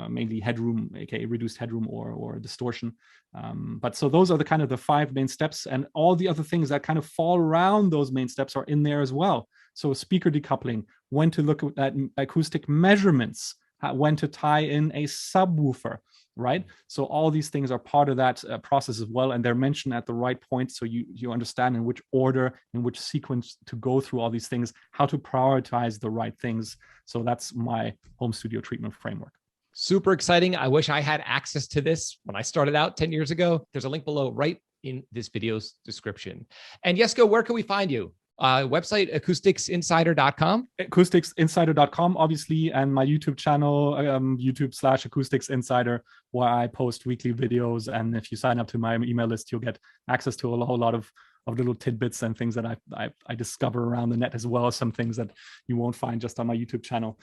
mainly headroom, aka reduced headroom or distortion. But so those are the 5 main steps, and all the other things that kind of fall around those main steps are in there as well. So speaker decoupling, when to look at acoustic measurements, when to tie in a subwoofer, right? So all these things are part of that process as well, and they're mentioned at the right point, so you understand in which order, in which sequence to go through all these things, how to prioritize the right things. So that's my home studio treatment framework. Super exciting. I wish I had access to this when I started out 10 years ago. There's a link below right in this video's description. And Jesco, where can we find you? Website, acousticsinsider.com. Acousticsinsider.com, obviously, and my YouTube channel, YouTube/acousticsinsider, where I post weekly videos. And if you sign up to my email list, you'll get access to a whole lot of little tidbits and things that I discover around the net, as well as some things that you won't find just on my YouTube channel.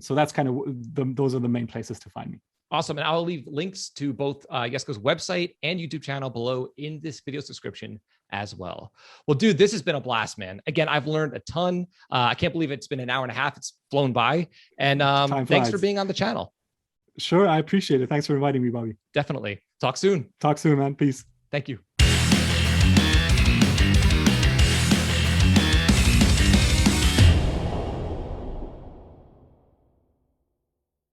So that's kind of those are the main places to find me. Awesome. And I'll leave links to both Jesco's website and YouTube channel below in this video's description as well. Well, dude, this has been a blast, man. Again, I've learned a ton. I can't believe it's been an hour and a half. It's flown by. And thanks for being on the channel. Sure. I appreciate it. Thanks for inviting me, Bobby. Definitely. Talk soon. Talk soon, man. Peace. Thank you.